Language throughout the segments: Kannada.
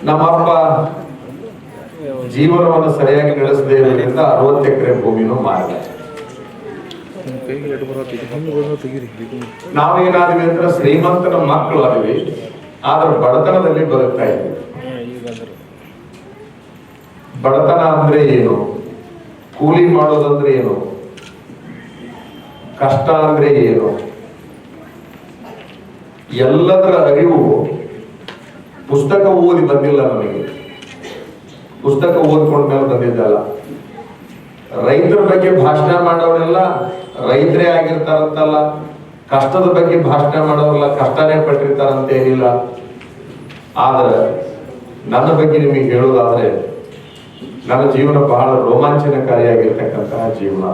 ನಮ್ಮಪ್ಪ ಜೀವನವನ್ನು ಸರಿಯಾಗಿ ನಡೆಸದೇ ಇರೋದ್ರಿಂದ 60 ಎಕರೆ ಭೂಮಿನೂ ಮಾರಿದ. ನಾವೇನಾದ್ವಿ ಅಂದ್ರೆ ಶ್ರೀಮಂತನ ಮಕ್ಕಳು ಆದ್ವಿ, ಆದ್ರೆ ಬಡತನದಲ್ಲಿ ಬದುಕ್ತಾ ಇದ್ವಿ. ಬಡತನ ಅಂದ್ರೆ ಏನು, ಕೂಲಿ ಮಾಡೋದಂದ್ರೆ ಏನು, ಕಷ್ಟ ಅಂದ್ರೆ ಏನು, ಎಲ್ಲದರ ಅರಿವು ಪುಸ್ತಕ ಓದಿ ಬಂದಿಲ್ಲ ನಮಗೆ. ಪುಸ್ತಕ ಓದ್ಕೊಂಡ್ಮೇಲೆ ಬಂದಿದ್ದಲ್ಲ. ರೈತರ ಬಗ್ಗೆ ಭಾಷಣ ಮಾಡೋರೆಲ್ಲ ರೈತರೇ ಆಗಿರ್ತಾರಂತಲ್ಲ, ಕಷ್ಟದ ಬಗ್ಗೆ ಭಾಷಣ ಮಾಡೋರೆಲ್ಲ ಕಷ್ಟನೇ ಪಟ್ಟಿರ್ತಾರಂತ ಏನಿಲ್ಲ. ಆದ್ರೆ ನನ್ನ ಬಗ್ಗೆ ನಿಮಗೆ ಹೇಳೋದಾದ್ರೆ ನನ್ನ ಜೀವನ ಬಹಳ ರೋಮಾಂಚನಕಾರಿಯಾಗಿರ್ತಕ್ಕಂತಹ ಜೀವನ.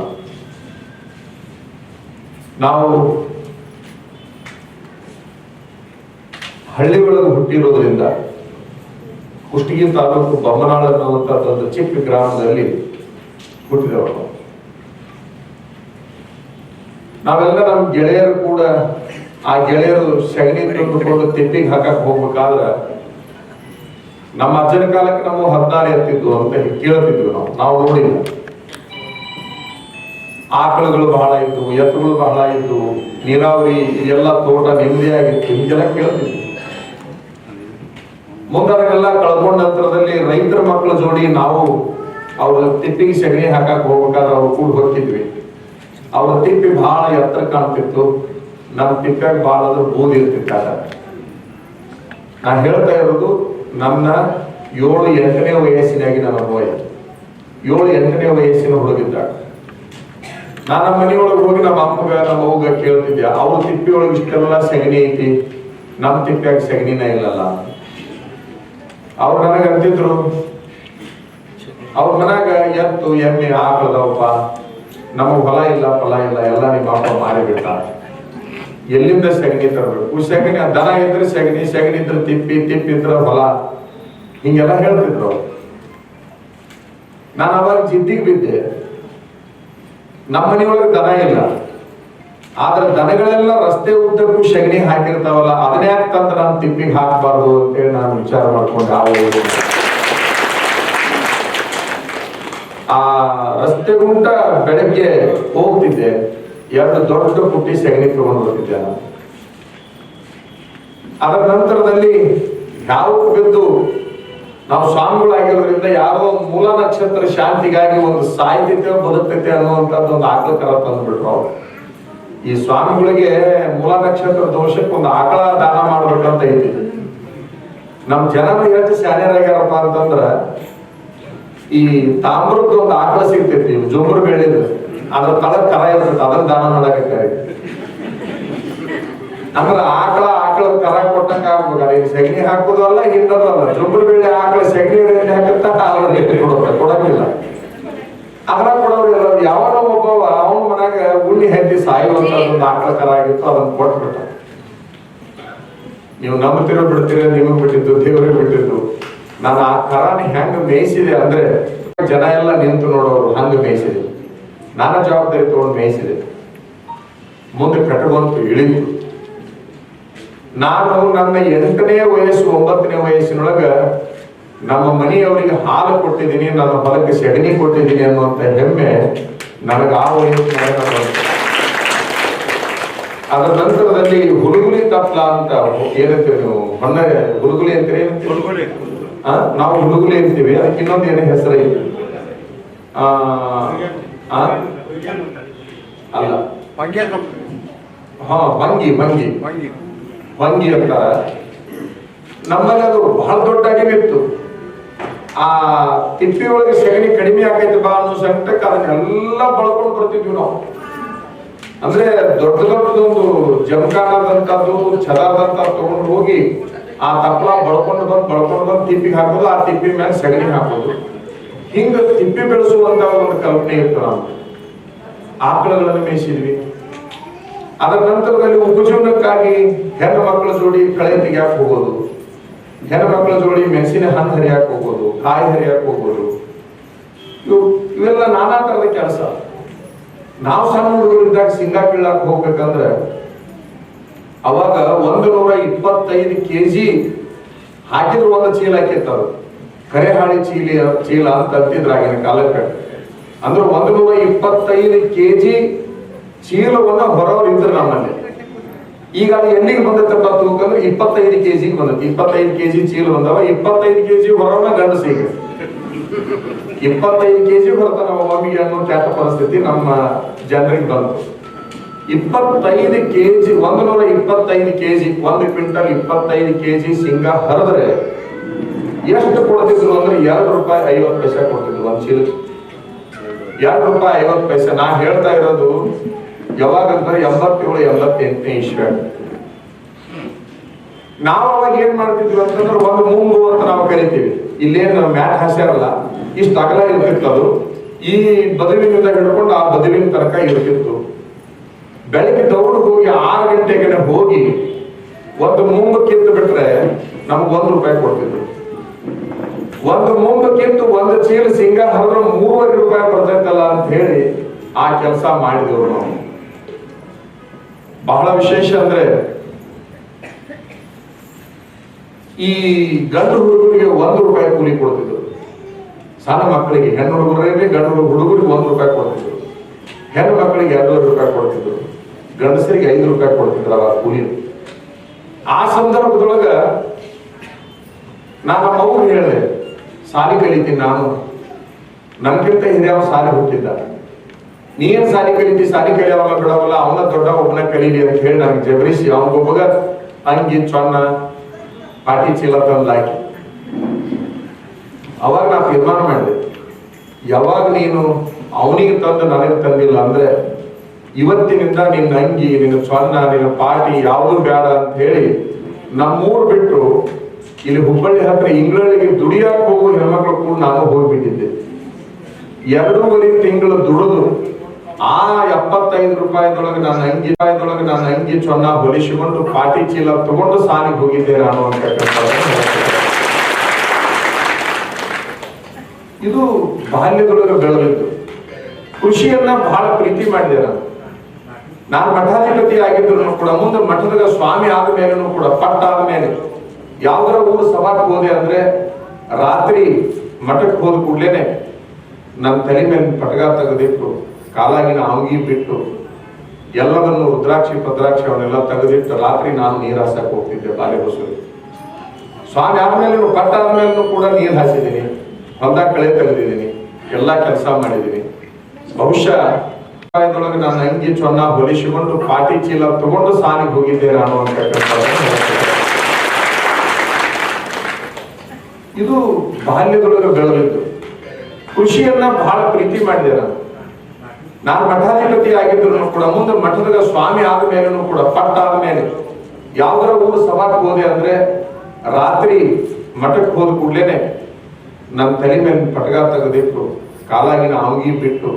ನಾವು ಹಳ್ಳಿ ಒಳಗೆ ಹುಟ್ಟಿರೋದ್ರಿಂದ ಕುಷ್ಟಗಿ ತಾಲೂಕು ಬೊಮ್ಮನಾಳ ಅನ್ನುವಂಥದ್ದು ಒಂದು ಚಿಕ್ಕ ಗ್ರಾಮದಲ್ಲಿ ಹುಟ್ಟಿದವರು. ನಾವೆಲ್ಲ ನಮ್ಮ ಗೆಳೆಯರು ಕೂಡ ಆ ಗೆಳೆಯರು ಸಗಣಿ ತಂದುಕೊಂಡು ತಿಪ್ಪಿಗೆ ಹಾಕಕ್ ಹೋಗ್ಬೇಕಾದ್ರೆ ನಮ್ಮ ಅಜ್ಜನ ಕಾಲಕ್ಕೆ ನಾವು 16 ಎತ್ತಿದ್ವು ಅಂತ ಕೇಳ್ತಿದ್ವಿ. ನಾವು ನೋಡಿಲ್ಲ. ಆಕಳುಗಳು ಬಹಳ ಇದ್ವು, ಎತ್ತುಗಳು ಬಹಳ ಇದ್ವು, ನೀರಾವರಿ ಎಲ್ಲ ತೋಟ ನೆಮ್ಮದಿಯಾಗಿತ್ತು, ಹಿಂಗೆಲ್ಲ ಕೇಳ್ತಿದ್ವಿ. ಮುಂದೆಲ್ಲ ಕಳ್ಕೊಂಡ ನಂತರದಲ್ಲಿ ರೈತರ ಮಕ್ಕಳ ಜೋಡಿ ನಾವು ಅವ್ರ ತಿಪ್ಪಿಗೆ ಸಗಣಿ ಹಾಕಕ್ ಹೋಗ್ಬೇಕಾದ್ರೆ ಅವ್ರು ಕೂಡ ಹೋಗ್ತಿದ್ವಿ. ಅವ್ರ ತಿಪ್ಪಿ ಬಹಳ ಎತ್ತರ ಕಾಣ್ತಿತ್ತು, ನಮ್ಮ ತಿಪ್ಪಾಗ ಬಹಳ ಅದ್ರ ಬೂದಿ ಇರ್ತಿತ್ತಾಗ. ನಾ ಹೇಳ್ತಾ ಇರೋದು ನನ್ನ 7-8ನೇ ವಯಸ್ಸಿನಾಗಿ ನನ್ನ ಬಾಯ್ 7-8ನೇ ವಯಸ್ಸಿನ ಹುಡುಗಿದ್ದಾಗ ನಾನು ನಮ್ಮ ಮನೆಯೊಳಗೆ ಹೋಗಿ ನಮ್ಮ ಅಮ್ಮಗ ನಮ್ಮ ಅವ್ಗ ಕೇಳ್ತಿದ್ದೆ, ಅವ್ರ ತಿಪ್ಪಿ ಒಳಗೆ ಇಷ್ಟೆಲ್ಲ ಸಗಣಿ ಐತಿ, ನಮ್ಮ ತಿಪ್ಪಿಯಾಗ ಸಗಣಿನ ಇಲ್ಲಲ್ಲ. ಅವ್ರು ನನಗೆ ಅಂತಿದ್ರು, ಅವ್ರ ಮನ್ಯಾಗ ಎತ್ತು ಎಮ್ಮೆ ಆಕಳದವಪ್ಪ, ನಮಗ್ ಹೊಲ ಇಲ್ಲ ಫಲ ಇಲ್ಲ, ಎಲ್ಲ ನಿಮ್ಮ ಅಪ್ಪ ಮಾರಿಬಿಟ್ಟ, ಎಲ್ಲಿಂದ ಸಗಣಿ ತರಬೇಕು, ಸಗಣಿ ದನ ಇದ್ರೆ ಸಗಣಿ, ಸಗಣಿ ಇದ್ರೆ ತಿಪ್ಪಿ, ತಿಪ್ಪಿ ಇದ್ರೆ ಹೊಲ, ಹಿಂಗೆಲ್ಲ ಹೇಳ್ತಿದ್ರು. ನಾನು ಅವಾಗ ಜಿದ್ದಿಗೆ ಬಿದ್ದೆ. ನಮ್ಮ ಮನೆಯೊಳಗೆ ದನ ಇಲ್ಲ, ಆದ್ರೆ ದನಗಳೆಲ್ಲ ರಸ್ತೆ ಉದ್ದಕ್ಕೂ ಸಗಣಿ ಹಾಕಿರ್ತಾವಲ್ಲ, ಅದನ್ನೇ ಯಾಕಂತ ನಾನು ತಿಪ್ಪಿಗೆ ಹಾಕಬಾರ್ದು ಅಂತೇಳಿ ನಾನು ವಿಚಾರ ಮಾಡ್ಕೊಂಡೆ. ಆ ರಸ್ತೆ ಗುಂಟ ಬೆಳಗ್ಗೆ ಹೋಗ್ತಿದ್ದೆ, 2 ದೊಡ್ಡ ಪುಟ್ಟಿ ಸಗಣಿ ತಗೊಂಡು ಹೋಗ್ತಿದ್ದೆ ನಾನು. ಅದರ ನಂತರದಲ್ಲಿ ಯಾವ ಬಿದ್ದು ನಾವು ಸ್ವಾಮಿಗಳಾಗಿರೋದ್ರಿಂದ ಯಾರೋ ಮೂಲ ನಕ್ಷತ್ರ ಶಾಂತಿಗಾಗಿ ಒಂದು ಸಾಯ್ತೈತೆ ಬದುಕ್ತೈತೆ ಅನ್ನುವಂಥದ್ದು ಒಂದು ಆಕಳ ಕರ ತಂದ್ಬಿಟ್ರು ಅವ್ರು. ಈ ಸ್ವಾಮಿಗಳಿಗೆ ಮೂಲ ನಕ್ಷತ್ರ ದೋಷಕ್ಕೆ ಒಂದು ಆಕಳ ದಾನ ಮಾಡ್ಬೇಕಂತ ಐತಿ. ನಮ್ ಜನರು ಎಷ್ಟು ಶಾನ್ಯರಾಗ್ಯಾರಪ್ಪ ಅಂತಂದ್ರ, ಈ ತಾಮ್ರದ್ದು ಒಂದು ಆಕಳ ಸಿಗ್ತೈತಿ, ಜೊಂಬರು ಬೆಳೆದು ಅದ್ರ ತಳಗ್ ಕರ ಇರ್ತೈತಿ, ಅದನ್ನ ದಾನ ಮಾಡಕ್ಕೆ ಅಂದ್ರೆ ಆಕಳ ಕರ ಕೊಟ್ಟಂಗ ಆಗ್ಬೇಕಾದ್ರೆ ಈಗ ಸಗಣಿ ಹಾಕೋದು ಅಲ್ಲ, ಹಿಂದಲ್ಲ, ಜೊಂಬರು ಬೆಳೆ ಆಕಳ ಸಗಣಿ ಹಾಕತ್ತ ಕೊಡಂಗಿಲ್ಲ. ಅದ್ರ ಕೊಡೋರು ಯಾವನೋ ಒಬ್ಬವ ಅವನ ಮನ್ಯಾಗ ಉಣ್ಣಿ ಹೆಂಡಿ ಸಾಯುವಂತ ಒಂದು ಆಕಳ ಕರ ಆಗಿತ್ತು, ಅದನ್ನ ಕೊಟ್ಬಿಟ್ಟ. ನೀವು ನಂಬುತ್ತಿರೋ ಬಿಡ್ತೀರ, ನಿಮಗ್ ಬಿಟ್ಟಿದ್ದು ದೇವರಿಗೆ ಬಿಟ್ಟಿದ್ದು. ನಾನು ಆ ಕರಾನ ಹೆಂಗ ಮೇಯಿಸಿದೆ ಅಂದ್ರೆ ಜನ ಎಲ್ಲ ನಿಂತು ನೋಡೋರು ಹಂಗ ಮೇಯಿಸಿದೆ. ನಾನ ಜವಾಬ್ದಾರಿ ತಗೊಂಡು ಮೇಯಿಸಿದೆ. ಮುಂದೆ ಕಟ್ಟಬಂತು, ಇಳಿತು. ನಾನು ನನ್ನ 8ನೇ ವಯಸ್ಸು 9ನೇ ವಯಸ್ಸಿನೊಳಗ ನಮ್ಮ ಮನೆಯವರಿಗೆ ಹಾಲು ಕೊಟ್ಟಿದ್ದೀನಿ, ನನ್ನ ಹೊಲಕ್ಕೆ ಸಗಣಿ ಕೊಟ್ಟಿದ್ದೀನಿ ಅನ್ನುವಂತ ಹೆಮ್ಮೆ ನನಗೆ ಆ ವಯಸ್ಸಿನಾಗ. ಅದರ ನಂತರದಲ್ಲಿ ಹುಡುಗುಲಿ ತಪ್ಲ ಅಂತ ಏನಂತೀವಿ ನೀವು, ಹೊನ್ನ ಹುಡುಗುಲಿ ಅಂತೀರಿ, ನಾವು ಹುಡುಗುಲಿ ಅಂತೀವಿ. ಅದಕ್ಕೆ ಇನ್ನೊಂದು ಏನೇ ಹೆಸರು ಐತಿ, ಅಲ್ಲ ಹಾ ಬಂಗಿ ಬಂಗಿ ಬಂಗಿ ಅಂತ ನಮ್ಮಲ್ಲಿ ಅದು ಬಹಳ ದೊಡ್ಡಾಗಿತ್ತು. ಆ ತಿಪ್ಪಿ ಒಳಗೆ ಸಗಣಿ ಕಡಿಮೆ ಆಕೈತಿ ಬಾ ಅನ್ನೋ ಸಂಕಟಕ್ಕೆ ಅದನ್ನೆಲ್ಲ ಬಳಕೊಂಡು ಬರ್ತಿದ್ವಿ ನಾವು. ಅಂದ್ರೆ ದೊಡ್ಡ ದೊಡ್ಡದೊಂದು ಜಮಖಾನದಂತದ್ದು ಛಲದಂತ ತಗೊಂಡು ಹೋಗಿ ಆ ತಪ್ಪಲ ಬಳ್ಕೊಂಡು ಬಂದು ತಿಪ್ಪಿಗೆ ಹಾಕೋದು, ಆ ತಿಪ್ಪಿ ಮೇಲೆ ಸಗಣಿ ಹಾಕೋದು, ಹಿಂಗ ತಿಪ್ಪಿ ಬೆಳೆಸುವಂತ ಒಂದು ಕಲ್ಪನೆ ಇತ್ತು. ನಾವು ಆಕಳಗಳನ್ನು ಮೇಯಿಸಿದ್ವಿ. ಅದರ ನಂತರದಲ್ಲಿ ಉಪಜೀವನಕ್ಕಾಗಿ ಹೆಣ್ಣು ಮಕ್ಕಳ ಜೋಡಿ ಕಳೆ ತೆಗಿಯಾಕ ಹೋಗೋದು, ಹೆಣ್ಣು ಮಕ್ಕಳ ಜೋಡಿ ಮೆಣಸಿನ ಹಣ್ಣು ಹರಿಯಾಕ ಹೋಗೋದು, ಕಾಯಿ ಹರಿಯಾಕ ಹೋಗೋದು, ಇವೆಲ್ಲ ನಾನಾ ತರದ ಕೆಲಸ. ನಾವು ಸಣ್ಣ ಹುಡುಗರಿದ್ದಾಗ ಸಿಂಗಾ ಕೀಳಾಕ ಹೋಗ್ಬೇಕಂದ್ರೆ ಅವಾಗ 125 kg ಹಾಕಿದ್ರು ಒಂದು ಚೀಲ ಹಾಕಿರ್ತಾರು, ಕರೆ ಹಾಳಿ ಚೀಲ ಅಂತ ಅಂತಿದ್ರು ಆಗಿನ ಕಾಲಕ್ಕೆ. ಅಂದ್ರೆ 125 kg ಚೀಲವನ್ನ ಹೊರವ್ರು ಇದ್ರು ನಮ್ಮಲ್ಲಿ. ಈಗ ಅದು ಎಲ್ಲಿಗೆ ಬಂದೈತಪ್ಪ ತೂಕಂದ್ರೆ 25 kg ಬಂದೈತಿ. 25 kg ಚೀಲ ಬಂದವ, 25 kg ಹೊರವನ್ನ ಗಂಡಸ. ಈಗ 25 kg ಹೊರತ ನಮ್ಮ ಮಮ್ಮಿಗೆ ಅನ್ನೋ ಖ್ಯಾತ ಪರಿಸ್ಥಿತಿ ನಮ್ಮ ಜನರಿಗೆ ಬಂತು. 25 kg 125 kg 1 ಕ್ವಿಂಟಲ್ 25 kg ಶೇಂಗಾ ಹರಿದ್ರೆ ಎಷ್ಟು ಕೊಡ್ತಿದ್ರು ಅಂದ್ರೆ ₹2.50 ಕೊಡ್ತಿದ್ರು ಒಂದ್ ಚೀಲ. ₹2.50. ನಾ ಹೇಳ್ತಾ ಇರೋದು ಯಾವಾಗ ಅಂದ್ರೆ 87-88 ಇಸ್ವಿ. ನಾವು ಅವಾಗ ಏನ್ ಮಾಡ್ತಿದ್ವಿ ಅಂತಂದ್ರೆ ಒಂದು ಮುಂಗು ಅಂತ ನಾವು ಕರಿತೀವಿ. ಇಲ್ಲೇನು ಮ್ಯಾಟ್ ಹಾಸ್ಯಾರಲ್ಲ, ಇಷ್ಟು ಅಗಲ ಇರ್ತಿತ್ತು. ಅದು ಈ ಬದುವಿನಿಂದ ಹಿಡ್ಕೊಂಡು ಆ ಬದುವಿನ ತನಕ ಇರ್ತಿತ್ತು. ಬೆಳಿಗ್ಗೆ ದೌಡ್ ಹೋಗಿ 6 ಗಂಟೆಗೆ ಹೋಗಿ ಒಂದು ಮುಂಗು ಕಿತ್ತು ಬಿಟ್ರೆ ನಮ್ಗೆ ₹1 ಕೊಡ್ತಿದ್ರು. ಒಂದು ಮುಂಗು ಕಿತ್ತು ಒಂದು ಚೀಲ ಶೇಂಗಾ ಹರಿದ್ರೆ ₹3.50 ಬರ್ತೈತಲ್ಲ ಅಂತ ಹೇಳಿ ಆ ಕೆಲಸ ಮಾಡಿದೆವು ನಾವು. ಬಹಳ ವಿಶೇಷ ಅಂದ್ರೆ ಈ ಗಂಡು ಹುಡುಗರಿಗೆ ₹1 ಕೂಲಿ ಕೊಡ್ತಿದ್ರು. ಸಣ್ಣ ಮಕ್ಕಳಿಗೆ, ಹೆಣ್ಣು ಹುಡುಗರಿಗೆ ಗಂಡು ಹುಡುಗರಿಗೆ ₹1 ಕೊಡ್ತಿದ್ರು. ಹೆಣ್ಣು ಮಕ್ಕಳಿಗೆ ₹2.50 ಕೊಡ್ತಿದ್ರು. ಗಂಡಸರಿಗೆ ₹5 ಕೊಡ್ತಿದ್ರು ಆ ಕೂಲಿ. ಆ ಸಂದರ್ಭದೊಳಗ ನಾನು ನಮ್ಮ ಅವ್ರು ಹೇಳಿದೆ, ಸಾಲಿ ಕಲಿತೀನಿ ನಾನು, ನನ್ಗಿಂತ ಹಿರಿಯವ ಸಾಲಿ ಹುಟ್ಟಿದ್ದ, ನೀನ್ ಸಾಲಿ ಕಲಿತಿ, ಸಾಲಿ ಕಲಿಯವಾಗ ಬಿಡವಲ್ಲ, ಅವನ ದೊಡ್ಡ ಒಬ್ಬನ ಕಲೀಲಿ ಅಂತ ಹೇಳಿ ನನಗೆ ಜಬರಿಸಿ ಅವನಿಗೊಬ್ಬಗ ಅಂಗಿ ಚೊನ್ನ ಪಾಟಿ ಚೀಲ ತಂದು ಹಾಕಿ. ಅವಾಗ ನಾ ತೀರ್ಮಾನ ಮಾಡಿದೆ, ಯಾವಾಗ ನೀನು ಅವನಿಗೆ ತಂದು ನನಗೆ ತಂದಿಲ್ಲ ಅಂದ್ರೆ ಇವತ್ತಿನಿಂದ ನಿನ್ನ ಅಂಗಿ, ನಿನ್ನ ಚೊನ್ನ, ನಿನ್ನ ಪಾಟಿ ಯಾವುದು ಬೇಡ ಅಂತ ಹೇಳಿ ನಮ್ಮೂರು ಬಿಟ್ಟು ಇಲ್ಲಿ ಹುಬ್ಬಳ್ಳಿ ಹತ್ರ ಇಂಗ್ಳಳ್ಳಿಗೆ ದುಡಿಯಾಕ ಹೋಗುವ ಹೆಣ್ಮಕ್ಳು ಕೂಡ ನಾನು ಹೋಗ್ಬಿಟ್ಟಿದ್ದೆ. 2.5 ತಿಂಗಳು ದುಡಿದು ಆ ₹75 ನನ್ನ ಅಂಗಿ ಚೊನ್ನ ಹೊಲಿಸಿಕೊಂಡು ಪಾಟಿ ಚೀಲ ತಗೊಂಡು ಸಾಲಿಗೆ ಹೋಗಿದ್ದೆ ನಾನು ಅಂತಕ್ಕಂಥ. ಇದು ಬಾಲ್ಯದೊಳಗೆ ಬೆಳೆದಿತ್ತು. ಕೃಷಿಯನ್ನ ಬಹಳ ಪ್ರೀತಿ ಮಾಡಿದೆ ನಾನು ಮಠಾಧಿಪತಿ ಆಗಿದ್ರು ಕೂಡ, ಮುಂದೆ ಮಠದ ಸ್ವಾಮಿ ಆದ ಮೇಲೂ ಕೂಡ, ಪಟ್ಟಾದ ಮೇಲೆ ಯಾವ್ದಾರ ಊರು ಸಭಾಕ್ ಹೋದೆ ಅಂದ್ರೆ ರಾತ್ರಿ ಮಠಕ್ಕೆ ಹೋದ ಕೂಡ್ಲೇನೆ ನನ್ನ ತಲೆ ಮೇಲೆ ಪಟಗ ತೆಗೆದಿಟ್ಟು, ಕಾಲಾಗಿನ ಅಂಗಿ ಬಿಟ್ಟು, ಎಲ್ಲವನ್ನು ರುದ್ರಾಕ್ಷಿ ಪದ್ರಾಕ್ಷಿ ಅವನ್ನೆಲ್ಲ ತೆಗೆದಿಟ್ಟು ರಾತ್ರಿ ನಾನು ನೀರು ಹಾಸಕ್ಕೆ ಹೋಗ್ತಿದ್ದೆ ಬಾಲೆ ಬಸೂರಿ. ಸ್ವಾಮಿ ಆದ್ಮೇಲೆ ಪಟ್ಟ ಆದ್ಮೇಲೂ ಕೂಡ ನೀರು ಹಾಸಿದ್ದೀನಿ, ಹೊಲ್ದಾಗ ಕಳೆ ತೆಗೆದಿದ್ದೀನಿ, ಎಲ್ಲಾ ಕೆಲಸ ಮಾಡಿದ್ದೀನಿ. ಬಹುಶಃ ಒಳಗೆ ನನ್ನ ಅಂಗಿ ಚೊನ್ನ ಹೊಲಿಸಿಕೊಂಡು ಪಾಟಿ ಚೀಲ ತಗೊಂಡು ಸಾಲಿಗೆ ಹೋಗಿದ್ದೆ ನಾನು ಅಂತಕ್ಕಂಥ. ಇದು ಬಾಲ್ಯದೊಳಗೆ ಬೆಳೆದಿದ್ದು. ಕೃಷಿಯನ್ನ ಬಹಳ ಪ್ರೀತಿ ಮಾಡಿದೆ ನಾನು ಮಠಾಧಿಪತಿ ಆಗಿದ್ರು ಕೂಡ, ಮುಂದೆ ಮಠದ ಸ್ವಾಮಿ ಆದ ಮೇಲೂ ಕೂಡ, ಪಟ್ಟಾದ ಮೇಲೆ ಯಾವ್ದಾರ ಊರು ಸಭಾಕ್ ಹೋದೆ ಅಂದ್ರೆ ರಾತ್ರಿ ಮಠಕ್ಕೆ ಹೋದ ಕೂಡ್ಲೇನೆ ನನ್ನ ತಲೆ ಮೇಲೆ ಪಟಗ ತೆಗೆದಿಟ್ಟು, ಕಾಲಾಗಿನ ಅಂಗಿ ಬಿಟ್ಟು,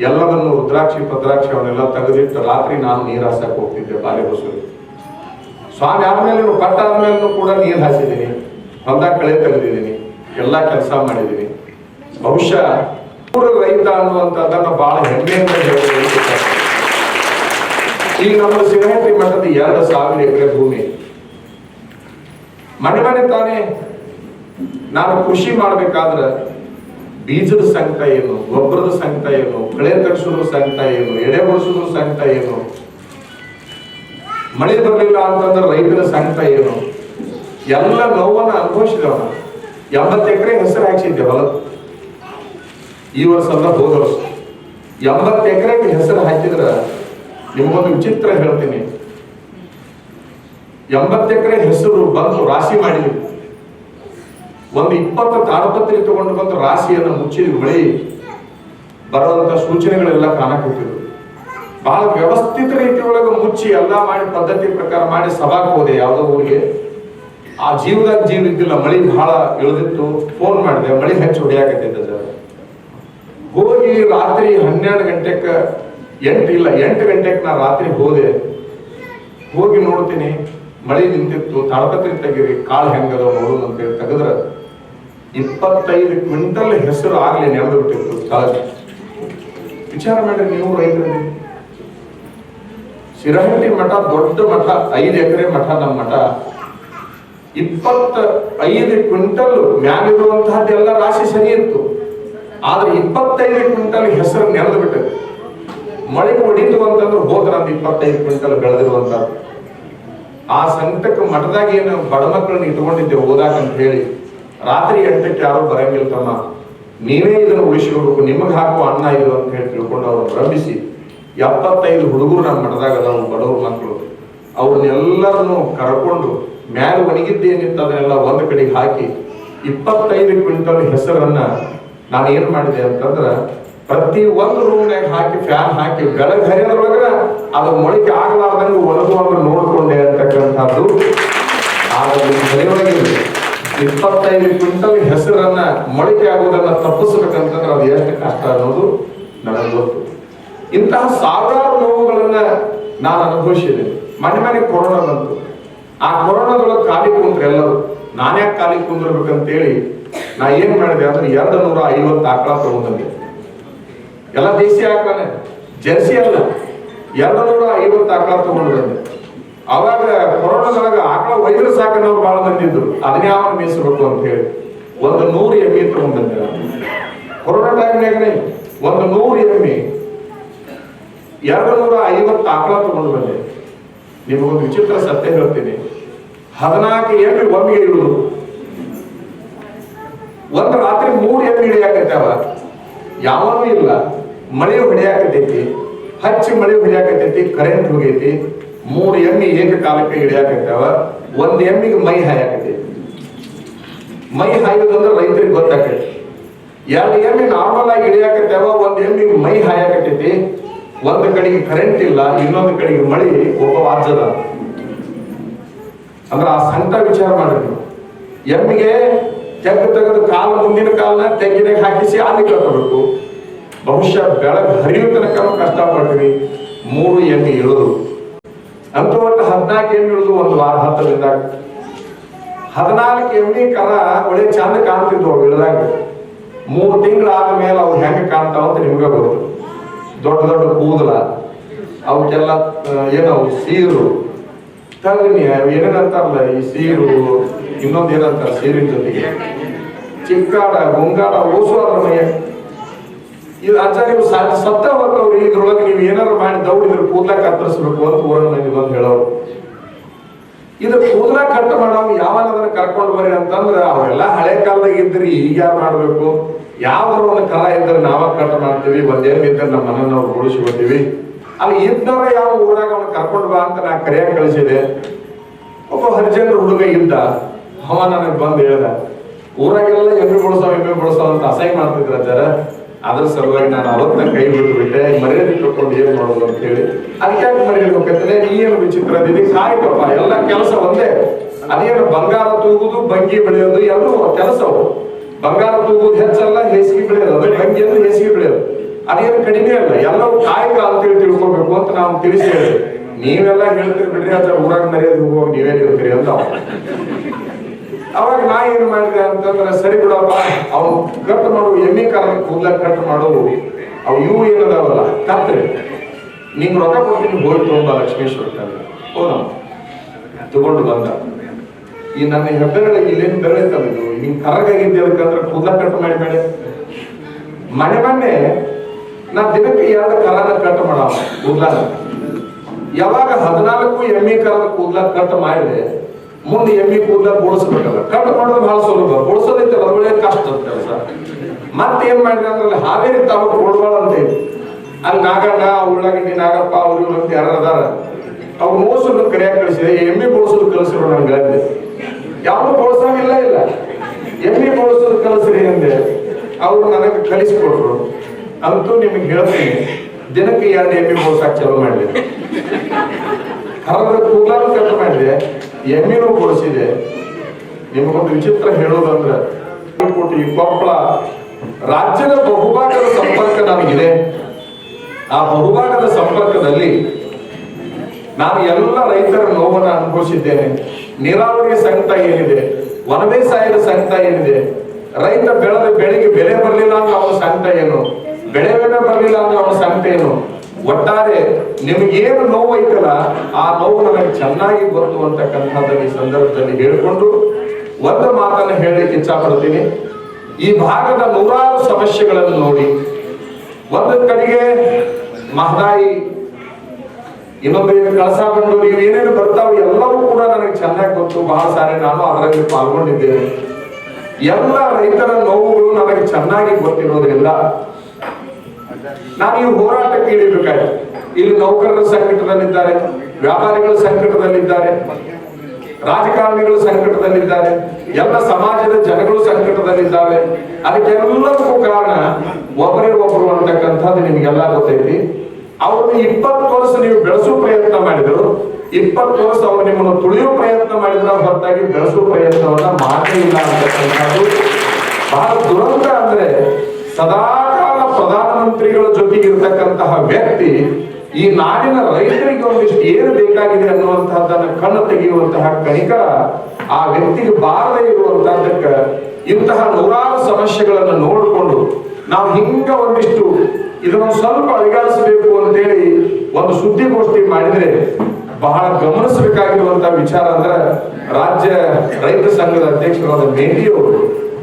ಎಲ್ಲವನ್ನು ರುದ್ರಾಕ್ಷಿ ಪದ್ರಾಕ್ಷಿ ಅವನ್ನೆಲ್ಲ ತೆಗೆದಿಟ್ಟು ರಾತ್ರಿ ನಾನು ನೀರು ಹಾಸಕ್ಕೆ ಹೋಗ್ತಿದ್ದೆ ಬಾಲೆ ಬಸೂರಿ. ಸ್ವಾಮಿ ಆದ್ಮೇಲೆ ಪಟ್ಟ ಆದ್ಮೇಲೂ ಕೂಡ ನೀರು ಹಾಸಿದ್ದೀನಿ, ಹೊಲ್ದಾಗ ಕಳೆ ತೆಗೆದಿದ್ದೀನಿ, ಎಲ್ಲಾ ಕೆಲಸ ಮಾಡಿದ್ದೀನಿ. ಬಹುಶಃ ರೈತ ಅನ್ನುವಂಥದ್ದನ್ನ ಬಹಳ ಹೆಮ್ಮೆಯಿಂದ ಹೇಳಬೇಕು. ಈಗ ನಮ್ಮ ಸಿರಹಟ್ಟಿ ಮಠದ 2,000 ಎಕರೆ ಭೂಮಿ. ಮನೆ ತಾನೇ ನಾನು ಕೃಷಿ ಮಾಡ್ಬೇಕಾದ್ರೆ ಬೀಜದ ಸಂಕಟ ಏನು, ಗೊಬ್ಬರದ ಸಂಕಟ ಏನು, ಕಳೆ ತೆಗೆಸೋದ್ರ ಸಂಕಟ ಏನು, ಎಡೆ ಹೊಡಿಸೋದ್ರ ಸಂಕಟ ಏನು, ಮಳೆ ಬರಲಿಲ್ಲ ಅಂತಂದ್ರೆ ರೈತರ ಸಂಕಟ ಏನು, ಎಲ್ಲ ನೋವನ್ನ ಅನುಭವಿಸಿದವ. 80 ಎಕರೆ ಹೆಸರು ಹಾಕ್ಸಿದ್ದೆ ಹೊಲ. ಈ ವರ್ಷ ಅಲ್ಲ, ಹೋದ ವರ್ಷ 80 ಎಕರೆಗೆ ಹೆಸರು ಹಾಕಿದ್ರ ನಿಮಗೊಂದು ವಿಚಿತ್ರ ಹೇಳ್ತೀನಿ. 80 ಎಕರೆ ಹೆಸರು ಬಂದು ರಾಶಿ ಮಾಡಿದ್ವಿ. ಒಂದು 20 ತಾಡಪತ್ರಿ ತಗೊಂಡು ಬಂದು ರಾಶಿಯನ್ನು ಮುಚ್ಚಿದ್ವಿ. ಮಳೆ ಬರುವಂತ ಸೂಚನೆಗಳೆಲ್ಲ ಕಾಣಕತ್ತಿದ್ರು. ಬಹಳ ವ್ಯವಸ್ಥಿತ ರೀತಿ ಒಳಗೆ ಮುಚ್ಚಿ ಎಲ್ಲಾ ಮಾಡಿ ಪದ್ಧತಿ ಪ್ರಕಾರ ಮಾಡಿ ಸಭಾಕ್ ಹೋದೆ ಯಾವುದೋ ಊರಿಗೆ. ಆ ಜೀವದಾಗ ಜೀವ ಇದ್ದಿಲ್ಲ, ಮಳಿ ಬಹಳ ಇಳಿದಿತ್ತು. ಫೋನ್ ಮಾಡಿದೆ, ಮಳಿ ಹೆಚ್ಚು ಹೊಡೆಯಾಕತ್ತಿದ್ದ ಸರ್. ಹೋಗಿ ರಾತ್ರಿ 12 ಗಂಟೆಗೆ 8 ಗಂಟೆಗೆ ನಾ ರಾತ್ರಿ ಹೋದೆ. ಹೋಗಿ ನೋಡ್ತೀನಿ ಮಳಿ ನಿಂತಿತ್ತು. ತಾಡಪತ್ರಿ ತೆಗೀರಿ, ಕಾಳು ಹೆಂಗದ ನೋಡುದು ಅಂತೇಳಿ ತೆಗೆದ್ರ 25 ಕ್ವಿಂಟಲ್ ಹೆಸರು ಆಗ್ಲಿ ನೆನೆದು ಬಿಟ್ಟಿತ್ತು ಸ್ಥಳಕ್ಕೆ. ವಿಚಾರ ಮಾಡ್ರಿ ನೀವು ರೈತರಲ್ಲಿ. ಸಿರಹಟ್ಟಿ ಮಠ ದೊಡ್ಡ ಮಠ, 5 ಎಕರೆ ಮಠ ನಮ್ಮ ಮಠ. 25 ಕ್ವಿಂಟಲ್ ಮ್ಯಾಲಿರುವಂತಹದ್ದೆಲ್ಲ ರಾಶಿ ಸರಿ ಇತ್ತು. ಆದ್ರೆ 25 ಕ್ವಿಂಟಲ್ ಹೆಸರು ನೆನೆದು ಬಿಟ್ಟது. ಮಳೆಗೆ ಹೊಡಿತು ಅಂತಂದ್ರೆ ಹೋದ್ರ ಅಂತ 25 ಕ್ವಿಂಟಲ್ ಬೆಳೆದಿರುವಂತ ಆ ಸಂಕಟಕ್ಕೆ ಮಠದಾಗ ಏನು ಬಡ ಮಕ್ಕಳನ್ನ ಇಟ್ಕೊಂಡಿದ್ದೆ ಓದಾಕ ಅಂತ ಹೇಳಿ ರಾತ್ರಿ 8ಕ್ಕೆ ಯಾರು ಬರಂಗಿಲ್ಲ ತಮ್ಮ, ನೀವೇ ಇದನ್ನು ಉಳಿಸಿಕೊಡ್ಬೇಕು, ನಿಮಗೆ ಹಾಕುವ ಅನ್ನ ಇದು ಅಂತ ಹೇಳಿ ತಿಳ್ಕೊಂಡು ಅವ್ರನ್ನ ರಂಭಿಸಿ 75 ಹುಡುಗರು ನಮ್ಮ ಮಠದಾಗ ಅದಾವ ಬಡವ್ರ ಮಕ್ಕಳು. ಅವ್ರನ್ನೆಲ್ಲರನ್ನು ಕರ್ಕೊಂಡು ಮ್ಯಾಲ ಒಣಗಿದ್ದೇನಿತ್ತು ಅದನ್ನೆಲ್ಲ ಒಂದ್ ಕಡೆಗೆ ಹಾಕಿ 25 ಕ್ವಿಂಟಲ್ ಹೆಸರನ್ನ ನಾನು ಏನ್ ಮಾಡಿದೆ ಅಂತಂದ್ರ ಪ್ರತಿ ಒಂದು ರೂಮ್ನಾಗ ಹಾಕಿ ಫ್ಯಾನ್ ಹಾಕಿ ಬೆಳಗ್ಗೆ ಹರಿಯೋದ್ರೊಳಗ ಅದು ಮೊಳಕೆ ಆಗಲಾರ್ದಂಗೆ ಒಣಗುವಾಗ ನೋಡ್ಕೊಂಡೆ ಅಂತಕ್ಕಂಥದ್ದು. ಆದ್ರೆ 25 ಕ್ವಿಂಟಲ್ ಹೆಸರನ್ನ ಮೊಳಕೆ ಆಗುವುದನ್ನ ತಪ್ಪಿಸ್ಬೇಕಂತಂದ್ರೆ ಅದು ಎಷ್ಟು ಕಷ್ಟ ಅನ್ನೋದು ನನಗೆ ಗೊತ್ತು. ಇಂತಹ ಸಾವಿರಾರು ನೋವುಗಳನ್ನ ನಾನು ಅನುಭವಿಸಿದೆ. ಮನೆ ಕೊರೋನಾ ಬಂತು. ಆ ಕೊರೋನಾದೊಳಗೆ ಖಾಲಿ ಕುಂತ್ರೆ ಎಲ್ಲರೂ ನಾನ್ಯಾಕೆ ಖಾಲಿ ಕುಂದಿರ್ಬೇಕಂತೇಳಿ ನಾ ಏನ್ ಮಾಡಿದೆ ಅಂದ್ರೆ 250 ಆಕಳ ತಗೊಂಡ್ಬಂದೆ. ಎಲ್ಲ ದೇಸಿ ಆಕಳನೆ, ಜರ್ಸಿ ಅಲ್ಲ, 250 ಆಕಳ ತಗೊಂಡು ಬಂದೆ. ಅವಾಗ ಕೊರೋನಾದೊಳಗ ಆಕಳ ವೈದ್ಯರು ಸಾಕನವ್ರು ಬಹಳ ಮಂದಿ ಇದ್ರು, ಅದನ್ನೇ ಯಾವ ಮೀಸಬೇಕು ಅಂತ ಹೇಳಿ 100 ಎಮ್ಮೆ ತಗೊಂಡ್ಬಂದೆ. ಕೊರೋನಾ ಟೈಮ್ನಾಗನೇ 100 ಎಮ್ಮೆ 250 ಆಕಳ ತಗೊಂಡು ಬಂದೆ. ನಿಮಗೊಂದು ವಿಚಿತ್ರ ಸತ್ಯ ಹೇಳ್ತೀನಿ, 14 ಎಮ್ಮೆ ಒಮ್ಮೆಗೆ ಇಡುವುದು. ಒಂದು ರಾತ್ರಿ 3 ಎಮ್ಮೆ ಹಿಡಿಯಾಕತ್ತಾವ, ಯಾವನೂ ಇಲ್ಲ, ಮಳೆ ಹೊಡೆಯಾಕತೈತಿ, ಹಚ್ಚಿ ಮಳೆ ಹೊಡೆಯಾಕತೈತಿ, ಕರೆಂಟ್ ಹೋಗೈತಿ. 3 ಎಮ್ಮೆ ಏಕಕಾಲಕ್ಕೆ ಹಿಡಿಯಾಕತ್ತಾವ. 1 ಎಮ್ಮಿಗೆ ಮೈ ಹಾಯಾಕತೈತಿ. ಮೈ ಹಾಯೋದಂದ್ರೆ ರೈತರಿಗೆ ಗೊತ್ತಾಕೈತಿ. 2 ಎಮ್ಮೆ ನಾರ್ಮಲ್ ಆಗಿ ಹಿಡಿಯಾಕತ್ತಾವ, 1 ಎಮ್ಮಿಗೆ ಮೈ ಹಾಯಾಕತೈತಿ. ಒಂದು ಕಡೆಗೆ ಕರೆಂಟ್ ಇಲ್ಲ, ಇನ್ನೊಂದು ಕಡೆಗೆ ಮಳೆ ಒಬ್ಬ ವಾಜ್ಯದ ಅಂದ್ರೆ ಆ ಸಂಕಟ ವಿಚಾರ ಮಾಡಿದ್ರು. ಎಮ್ಮಿಗೆ ತೆಗ್ದು ತೆಗೆದು ಕಾಲು ಮುಂದಿನ ಕಾಲನ ತೆಗ್ಗಿನಾಗ ಹಾಕಿಸಿ ಅಲ್ಲಿ ಕಟ್ಟಬೇಕು. ಬಹುಶಃ ಬೆಳಗ್ಗೆ ಹರಿಯೋ ತನಕ ಕಷ್ಟಪಡ್ತೀವಿ. 3 ಎಮ್ಮೆ ಇಳಿದು ಅಂತೂ ಒಟ್ಟು 14 ಎಮ್ಮೆ ಇಳಿದು ಒಂದು ವಾರ 10 ದಿನದಾಗ 14 ಎಮ್ಮೆ ಕರ ಒಳ್ಳೆ ಚಂದ ಕಾಣ್ತಿದ್ವು ಇಳಿದಾಗ. 3 ತಿಂಗಳು ಆದ್ಮೇಲೆ ಅವು ಹೆಂಗೆ ಕಾಣ್ತಾವ ಅಂತ ನಿಮ್ಗೆ ಗೊತ್ತು. ದೊಡ್ಡ ದೊಡ್ಡ ಕೂದಲ, ಅವಕ್ಕೆಲ್ಲ ಏನವು ಸೀರು ತಗನಿ ಏನೇನಂತಾರಲ್ಲ, ಈ ಸೀರು ಇನ್ನೊಂದು ಏನಂತಾರ ಸೀರಿನ ಜೊತೆಗೆ ಚಿಕ್ಕಾಡ ಗುಂಗಾಡ ಓಸು ಅದ್ರ ಮೈಯ. ಇದು ಆಚಾರ್ಯ ಸತ್ತ ಹೋಗ್ತವ್ರಿ, ಇದ್ರೊಳಗೆ ನೀವು ಏನಾರು ಮಾಡಿ ದೌಡಿದ್ರೆ ಕೂದಲ ಕತ್ತರಿಸ್ಬೇಕು ಅಂತ ಊರನ್ನ ಮಂದಿ ಬಂದು ಹೇಳೋರು. ಇದು ಕೂದಲ ಕಟ್ ಮಾಡವ್ ಯಾವಾಗ ಅದನ್ನ ಕರ್ಕೊಂಡು ಬರ್ರಿ ಅಂತಂದ್ರ ಅವೆಲ್ಲ ಹಳೆ ಕಾಲದಾಗ ಇದ್ರಿ, ಈಗ ಯಾರು ಮಾಡ್ಬೇಕು? ಯಾವ್ದಾರು ಒಂದು ಕರ ಇದ್ರೆ ನಾವ ಕಟ್ ಮಾಡ್ತೀವಿ, ಒಂದೇನು ಇದ್ರೆ ನಮ್ಮ ಮನ ನಾವು ಉಳಿಸ್ಕೊತೀವಿ. ಅಲ್ಲಿ ಇದ್ದವ್ರ ಯಾವ ಊರಾಗ ಅವನು ಕರ್ಕೊಂಡು ಬಾ ಅಂತ ನಾ ಕರೆಯಾಗ ಕಳಿಸಿದೆ. ಒಬ್ಬ ಹರಿಜನರ ಹುಡುಗ ಇದ್ದ, ಅವ ನನಗೆ ಬಂದು ಹೇಳ್ದ, ಊರಾಗೆಲ್ಲ ಎಮ್ಮೆ ಬಳಸೋ ಅಂತ ಅಸಹ್ಯ ಮಾಡ್ತಿದ್ರ ಜರ, ಅದ್ರ ಸಲುವಾಗಿ ನಾನು ಅವತ್ತನ್ನ ಕೈ ಬಿಟ್ಟು ಬಿಟ್ಟೆ, ಮರ್ಯಾದೆ ಕಟ್ಕೊಂಡು ಏನ್ ಮಾಡೋದು ಅಂತ ಹೇಳಿ. ಅದಕ್ಕಾಗಿ ಮರ್ಯಾದೆ ಹೋಗ್ತೇನೆ, ನೀ ಏನು ವಿಚಿತ್ರ ಇದೀನಿ, ಕಾಯ್ಕಪ್ಪ, ಎಲ್ಲ ಕೆಲಸ ಒಂದೇ. ಅದೇನು ಬಂಗಾರ ತೂಗುದು ಬಂಗಿ ಬೆಳೆಯೋದು ಎಲ್ಲರೂ ಕೆಲಸವು. ಬಂಗಾರ ತೂಗುದು ಹೆಚ್ಚಲ್ಲ, ಹೇಸಿಗೆ ಬೆಳೆಯೋದು, ಅದು ಬಂಗಿ ಅಂದ್ರೆ ಹೇಸಿಗೆ ಬೆಳೆಯೋದು, ಅದೇನು ಕಡಿಮೆ ಅಲ್ಲ, ಎಲ್ಲವೂ ಕಾಯಕ ಅಂತೇಳಿ ತಿಳ್ಕೊಬೇಕು ಅಂತ ನಾವು ತಿಳಿಸಿ ಹೇಳಿದೆ. ನೀವೆಲ್ಲ ಹೇಳ್ತೀರಿ ಬಿಡ್ರಿ, ಅದ್ರ ಊರಾಗ ಮರ್ಯಾದೆ ಹೋಗುವಾಗ ನೀವೇನ್ ಹೇಳ್ತೀರಿ ಅಂತ. ಅವಾಗ ನಾ ಏನ್ ಮಾಡಿದೆ ಅಂತಂದ್ರೆ, ಸರಿ ಬಿಡಪ್ಪ, ಅವ್ನು ಕಟ್ ಮಾಡು, ಎಮ್ಮೆ ಕಾರ ಕೂದಲ ಕಟ್ ಮಾಡು, ಅವು ಇವು ಏನದಾವಲ್ಲ ಕತ್ರಿ, ನಿಂಗೆ ರೊಕ್ಕ ಕೊಡ್ತೀನಿ, ಹೋಗಿ ತಗೊಂಬ ಲಕ್ಷ್ಮೇಶ್ವರ ಹೋದ ತಗೊಂಡು ಬಂದ. ಈ ನನ್ನ ಹೆಬ್ಬೆರಳ ಇಲ್ಲೇನು ಬೆರಳಿತದ್ದು, ಹಿಂಗ್ ಕರಗಾಗಿದ್ದೆ ಅದಕ್ಕಂದ್ರೆ ಕೂದಲ ಕಟ್ ಮಾಡಿಬೇಡ. ಮೊನ್ನೆ ನಾ ದಿನಕ್ಕೆ 2 ಕರನ ಕಟ್ ಮಾಡವ ಕೂದಲ. ಯಾವಾಗ 14 ಎಮ್ಮೆ ಕರದ ಕೂದಲ ಕಟ್ ಮಾಡಿದೆ, ಮುಂದೆ ಎಮ್ಮೆ ಕೂದಲ ಬೋಳಿಸ್ಬೇಕಲ್ಲ. ಕಟ್ ಮಾಡೋದು ಬಹಳ ಸುಲಭ, ಬೋಳಿಸೋದೈತಲ್ಲ ಒಳ್ಳೆ ಕಷ್ಟ ಕೆಲಸ. ಮತ್ತೇನ್ ಮಾಡಿದೆ ಅಂದ್ರೆ ಹಾವೇರಿ ತಾಲೂಕು ಗೋಡ್ವಾಳ ಅಂತ ಹೇಳಿ, ಅಲ್ಲಿ ನಾಗಣ್ಣ, ಉಳ್ಳಾಗಡ್ಡಿ ನಾಗಪ್ಪ ಅವ್ರು ಅಂತ ಯಾರು ಅದಾರ, ಅವ್ರು ಮೋಸನ್ನು ಕರೆಯಾಗ ಕಳಿಸಿದೆ. ಎಮ್ಮೆ ಬೋಳಿಸೋದು ಕಲಿಸಿರೋ ನಂಗೆ ಅಂದೆ. ಯಾವುದು ಬೋಳ್ಸಂಗಿಲ್ಲ ಇಲ್ಲ, ಎಮ್ಮೆ ಬೋಳಿಸೋದು ಕಲಿಸ್ರಿ ಅಂದೆ. ಅವ್ರು ನನಗೆ ಕಲಿಸ್ಕೊಟ್ರು. ಅಂತೂ ನಿಮಗೆ ಹೇಳ್ತೀನಿ, ದಿನಕ್ಕೆ 2 ಎಮ್ಮೆ ಬೋಳ್ಸಾಕ್ ಚಾಲು ಮಾಡಿದೆ. ಕರದ ಕೂದಲೂ ಕಟ್ ಮಾಡಿದೆ, ಎಮ್ಮೆನೂ ಬೋಳಿಸಿದೆ. ನಿಮಗೊಂದು ವಿಚಿತ್ರ ಹೇಳೋದಂದ್ರೆ, ಈ ಕೊಪ್ಪಳ ರಾಜ್ಯದ ಬಹುಭಾಗದ ಸಂಪರ್ಕ ನಮಗಿದೆ. ಆ ಬಹುಭಾಗದ ಸಂಪರ್ಕದಲ್ಲಿ ನಾನು ಎಲ್ಲ ರೈತರ ನೋವನ್ನು ಅನುಭವಿಸಿದ್ದೇನೆ. ನೀರಾವರಿಯ ಸಂಕಟ ಏನಿದೆ, ವನ ಬೇಸಾಯದ ಸಂಕಟ ಏನಿದೆ, ರೈತ ಬೆಳೆದ ಬೆಳೆಗೆ ಬೆಲೆ ಬರಲಿಲ್ಲ ಅಂದ್ರೆ ಅವನ ಸಂಕಟ ಏನು, ಬೆಳೆ ಬರಲಿಲ್ಲ ಅಂದ್ರೆ ಅವನ ಸಂಕಟ ಏನು, ಒಟ್ಟಾರೆ ನಿಮಗೇನು ನೋವು ಐತಲ್ಲ ಆ ನೋವು ನನಗೆ ಚೆನ್ನಾಗಿ ಗೊತ್ತು ಅಂತಕ್ಕಂಥದ್ದನ್ನ ಈ ಸಂದರ್ಭದಲ್ಲಿ ಹೇಳಿಕೊಂಡು ಒಂದು ಮಾತನ್ನು ಹೇಳಲಿಕ್ಕೆ ಇಚ್ಛಾ ಪಡ್ತೀನಿ. ಈ ಭಾಗದ ನೂರಾರು ಸಮಸ್ಯೆಗಳನ್ನು ನೋಡಿ, ಒಂದು ಕಡೆಗೆ ಮಹದಾಯಿ, ಇನ್ನೊಂದು ಕಳಸಾ ಬಂಡೂರಿ, ಏನೇನು ಬರ್ತಾವೆ ಎಲ್ಲವೂ ಕೂಡ ನನಗೆ ಚೆನ್ನಾಗಿ ಗೊತ್ತು. ಬಹಳ ಸಾರಿ ನಾನು ಅದರಲ್ಲಿ ಪಾಲ್ಗೊಂಡಿದ್ದೇನೆ. ಎಲ್ಲ ರೈತರ ನೋವುಗಳು ನನಗೆ ಚೆನ್ನಾಗಿ ಗೊತ್ತಿರೋದ್ರಿಂದ ನಾನು ಈ ಹೋರಾಟಕ್ಕೆ ಇಳಿಬೇಕಾಯ್ತು. ಇಲ್ಲಿ ನೌಕರರ ಸಂಕಟದಲ್ಲಿದ್ದಾರೆ, ವ್ಯಾಪಾರಿಗಳ ಸಂಕಟದಲ್ಲಿದ್ದಾರೆ, ರಾಜಕಾರಣಿಗಳು ಸಂಕಟದಲ್ಲಿದ್ದಾರೆ, ಎಲ್ಲ ಸಮಾಜದ ಜನಗಳು ಸಂಕಟದಲ್ಲಿದ್ದಾವೆ. ಅದಕ್ಕೆಲ್ಲದಕ್ಕೂ ಕಾರಣ ಒಬ್ಬರೇ ಒಬ್ಬರು ಅಂತಕ್ಕಂಥದ್ದು ನಿಮಗೆಲ್ಲ ಗೊತ್ತೈತಿ. ಅವ್ರನ್ನ 20 ವರ್ಷ ನೀವು ಬೆಳೆಸೋ ಪ್ರಯತ್ನ ಮಾಡಿದ್ರು, 20 ವರ್ಷ ಅವ್ರು ನಿಮ್ಮನ್ನು ತುಳಿಯೋ ಪ್ರಯತ್ನ ಮಾಡಿದ್ರ ಹೊರತಾಗಿ ಬೆಳೆಸೋ ಪ್ರಯತ್ನವನ್ನ ಮಾಡೇ ಇಲ್ಲ ಅಂತಕ್ಕಂಥದ್ದು ಬಹಳ ದುರಂತ. ಅಂದ್ರೆ ಸದಾಕಾಲ ಪ್ರಧಾನಮಂತ್ರಿಗಳ ಜೊತೆಗೆ ಇರತಕ್ಕಂತಹ ವ್ಯಕ್ತಿ ಈ ನಾಡಿನ ರೈತರಿಗೆ ಒಂದಿಷ್ಟು ಏನು ಬೇಕಾಗಿದೆ ಅನ್ನುವಂತಹದ್ದನ್ನ ಕಣ್ಣು ತೆಗೆಯುವಂತಹ ಕಣಿಕರ ಆ ವ್ಯಕ್ತಿಗೆ ಬಾರದೇ ಇರುವಂತಹದ್ದಕ್ಕೆ ಇಂತಹ ನೂರಾರು ಸಮಸ್ಯೆಗಳನ್ನು ನೋಡಿಕೊಂಡು ನಾವು ಹಿಂಗ ಒಂದಿಷ್ಟು ಇದನ್ನು ಸ್ವಲ್ಪ ಅಳಿಗಾಡಿಸಬೇಕು ಅಂತೇಳಿ ಒಂದು ಸುದ್ದಿಗೋಷ್ಠಿ ಮಾಡಿದ್ರೆ ಬಹಳ ಗಮನಿಸಬೇಕಾಗಿರುವಂತಹ ವಿಚಾರ ಅಂದ್ರೆ ರಾಜ್ಯ ರೈತ ಸಂಘದ ಅಧ್ಯಕ್ಷರಾದ ಮೇಟಿಯವರು,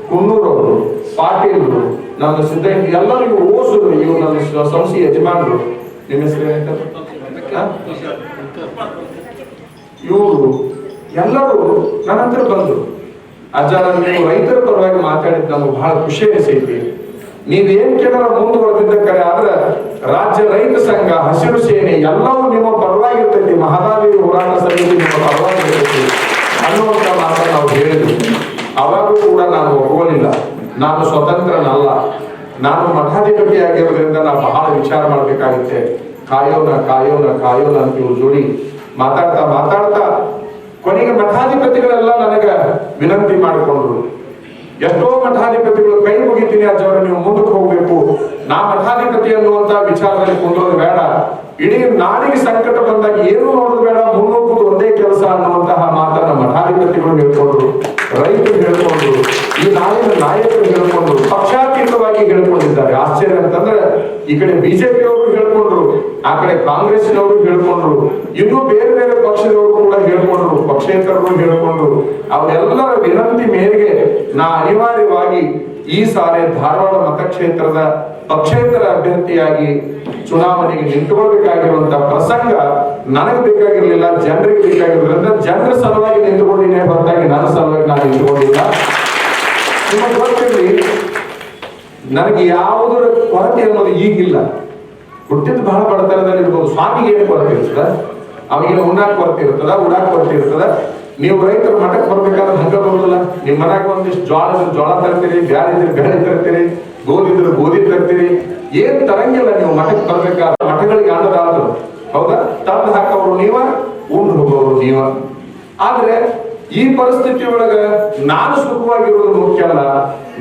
ಕುನ್ನೂರವರು, ಪಾಟೀಲ್, ನನ್ನ ಸಿದ್ಧಯ್ಯ, ಎಲ್ಲರೂ ಇವು ಓಸರು, ಇವು ನನ್ನ ಸಂಸ್ಥೆ ಯಜಮಾನರು. ನಿಮ್ಮ ಹೆಸರು ಇವರು ಎಲ್ಲರೂ ನನ್ನ ಹತ್ರ ಬಂದ್ರು. ಅಜ್ಜ, ನೀವು ರೈತರ ಪರವಾಗಿ ಮಾತಾಡಿದ್ ನಮ್ಗೆ ಬಹಳ ಖುಷಿ ಅನಿಸೈತಿ. ನೀವೇನ್ ಕೇಳಾರ ಮುಂದುವರೆದಿದ್ದ ಕರೆ ಆದ್ರೆ ರಾಜ್ಯ ರೈತ ಸಂಘ, ಹಸಿರು ಸೇನೆ ಎಲ್ಲವೂ ನಿಮ್ಮ ಪರವಾಗಿರ್ತೈತಿ, ಮಹದಾಯಿ ಹೋರಾಟ ಸಮಿತಿ ನಿಮ್ಮ ಪರವಾಗಿರ್ತೈತಿ ಅನ್ನುವಂತ ಮಾತನ್ನು ನಾವು ಹೇಳಿದ್ವಿ. ಅವಾಗೂ ಕೂಡ ನಾನು ಒಪ್ಕೊಳ್ಳಿಲ್ಲ. ನಾನು ಸ್ವತಂತ್ರನಲ್ಲ, ನಾನು ಮಠಾಧಿಪತಿ ಆಗಿರೋದ್ರಿಂದ ನಾನು ಬಹಳ ವಿಚಾರ ಮಾಡ್ಬೇಕಾಗುತ್ತೆ. ಕಾಯೋಣ ಕಾಯೋಣ ಕಾಯೋಣ ಅಂತ ಇವ್ರು ಜೋಡಿ ಮಾತಾಡ್ತಾ ಮಾತಾಡ್ತಾ ಕೊನೆಗೆ ಮಠಾಧಿಪತಿಗಳೆಲ್ಲ ನನಗ ವಿನಂತಿ ಮಾಡಿಕೊಂಡ್ರು. ಎಷ್ಟೋ ಮಠಾಧಿಪತಿಗಳು ಕೈ ಮುಗಿತೀನಿ ಅಜ್ಜವರ, ನೀವು ಮುಂದಕ್ಕೆ ಹೋಗ್ಬೇಕು, ನಾ ಮಠಾಧಿಪತಿ ಅನ್ನುವಂತ ವಿಚಾರದಲ್ಲಿ ಕುಂದ್ರೋದು ಬೇಡ, ಇಡೀ ನಾಡಿಗೆ ಸಂಕಟ ಬಂದಾಗ ಏನು ನೋಡೋದು ಬೇಡ, ಮುನ್ನೂರು ಒಂದೇ ಕೆಲಸ ಅನ್ನುವಂತಹ ಮಾತನ್ನ ಮಠಾಧಿಪತಿಗಳು ಹೇಳ್ಕೊಂಡ್ರು, ರೈತರು ಹೇಳ್ಕೊಂಡ್ರು, ಈ ನಾಡಿನ ನಾಯಕರು ಹೇಳ್ಕೊಂಡ್ರು, ಪಕ್ಷಾತೀತವಾಗಿ ಹೇಳ್ಕೊಂಡಿದ್ದಾರೆ. ಆಶ್ಚರ್ಯ ಅಂತಂದ್ರೆ ಈ ಕಡೆ ಬಿಜೆಪಿಯವರು ಹೇಳ್ಕೊಂಡ್ರು, ಆ ಕಡೆ ಕಾಂಗ್ರೆಸ್ನವರು ಹೇಳ್ಕೊಂಡ್ರು, ಇನ್ನೂ ಬೇರೆ ಬೇರೆ ಪಕ್ಷದವರು ಕೂಡ ಹೇಳ್ಕೊಂಡ್ರು, ಪಕ್ಷೇತರರು ಹೇಳ್ಕೊಂಡ್ರು. ಅವರೆಲ್ಲರ ವಿನಂತಿ ಮೇರೆಗೆ ನಾ ಅನಿವಾರ್ಯವಾಗಿ ಈ ಸಾರಿ ಧಾರವಾಡ ಮತಕ್ಷೇತ್ರದ ಪಕ್ಷೇತರ ಅಭ್ಯರ್ಥಿಯಾಗಿ ಚುನಾವಣೆಗೆ ನಿಂತುಕೊಳ್ಬೇಕಾಗಿರುವಂತಹ ಪ್ರಸಂಗ ನನಗೆ ಬೇಕಾಗಿರ್ಲಿಲ್ಲ, ಜನರಿಗೆ ಬೇಕಾಗಿರೋದ್ರಿಂದ ಜನರ ಸಲುವಾಗಿ ನಿಂತುಕೊಂಡಿನೇ ಹೊರತಾಗಿ ನನ್ನ ಸಲುವಾಗಿ ನಾನು ನಿಂತುಕೊಂಡಿಲ್ಲ. ನಿಮಗೆ ಗೊತ್ತಿರಲಿ, ನನಗೆ ಯಾವುದರ ಕೊರತೆ ಅನ್ನೋದು ಈಗಿಲ್ಲ. ಹುಟ್ಟಿದ್ದು ಬಹಳ ಬಡತನದಲ್ಲಿ ಇರ್ಬೋದು, ಸ್ವಾಮಿಗೆ ಏನು ಕೊರತೆ ಇರ್ತದ, ಅವಿಗೆ ಉಣ್ಣಾಕ್ ಕೊರತೆ ಇರ್ತದ, ಉಡಾಕ್ ಕೊರತೆ ಇರ್ತದ. ನೀವು ರೈತರ ಮಠಕ್ಕೆ ಬರ್ಬೇಕಾದ್ರೆ ಹಂಗ ಬರೋದಿಲ್ಲ. ನಿಮ್ಮ ಮನ್ಯಾಗ ಒಂದಿಷ್ಟು ಜೋಳ ತರ್ತೀರಿ, ಬ್ಯಾಳೆ ಇದ್ರೆ ಬ್ಯಾಳೆ ತರ್ತೀರಿ, ಗೋಧಿದ್ರೆ ಗೋಧಿ ತರ್ತೀರಿ, ಏನ್ ತರಂಗಿಲ್ಲ. ನೀವು ಮಠಕ್ಕೆ ಬರ್ಬೇಕಾದ್ರೆ ಮಠಗಳಿಗೆ ಅನ್ನದಾತರು, ಹೌದಾ, ತಂದು ಹಾಕೋರು ನೀವ, ಉಂಡು ಹೋಗೋರು ನೀವ. ಆದ್ರೆ ಈ ಪರಿಸ್ಥಿತಿ ಒಳಗ ನಾನು ಸುಖವಾಗಿರೋದು ಮುಖ್ಯ ಅಲ್ಲ,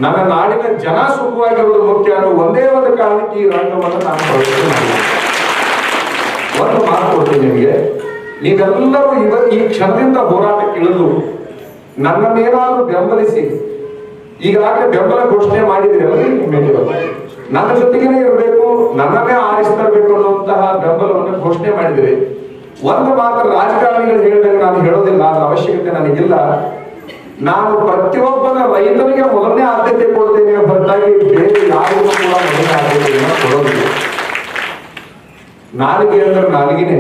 ನನ್ನ ನಾಡಿನ ಜನ ಸುಖವಾಗಿರೋದು ಮುಖ್ಯ ಅನ್ನೋ ಒಂದೇ ಒಂದು ಕಾರಣಕ್ಕೆ ಈ ರಂಗವನ್ನು ನಾನು ಪ್ರವೇಶ ಮಾಡಿಲ್ಲ. ಒಂದು ಮಾತು ಕೊಡ್ತೀನಿ ನಿಮಗೆ, ನೀವೆಲ್ಲರೂ ಈ ಕ್ಷಣದಿಂದ ಹೋರಾಟಕ್ಕೆ ಇಳಿದು ನನ್ನನ್ನೇನಾದ್ರೂ ಬೆಂಬಲಿಸಿ, ಈಗಾಗಲೇ ಬೆಂಬಲ ಘೋಷಣೆ ಮಾಡಿದಿರಲ್ಲ, ನನ್ನ ಜೊತೆಗೇನೆ ಇರಬೇಕು, ನನ್ನನ್ನೇ ಆರಿಸ್ತರಬೇಕು ಅನ್ನುವಂತಹ ಬೆಂಬಲವನ್ನು ಘೋಷಣೆ ಮಾಡಿದಿರಿ. ಒಂದು ಮಾತ್ರ ರಾಜಕಾರಣಿಗಳು ಹೇಳಿದಾಗ ನಾನು ಹೇಳೋದಿಲ್ಲ, ಅದರ ಅವಶ್ಯಕತೆ ನನಗಿಲ್ಲ. ನಾನು ಪ್ರತಿಯೊಬ್ಬನ ರೈತನಿಗೆ ಮೊದಲನೇ ಆದ್ಯತೆ ಕೊಡ್ತೇನೆ ಹೊರತಾಗಿ ಬೇರೆ ಯಾರಿಗೂ ಕೂಡ ಮೊದಲನೇ ಆದ್ಯತೆಯನ್ನು ಕೊಡೋದಿಲ್ಲ. ನಾಲಿಗೆ ಅಂದ್ರೆ ನಾಲಿಗೆನೆ.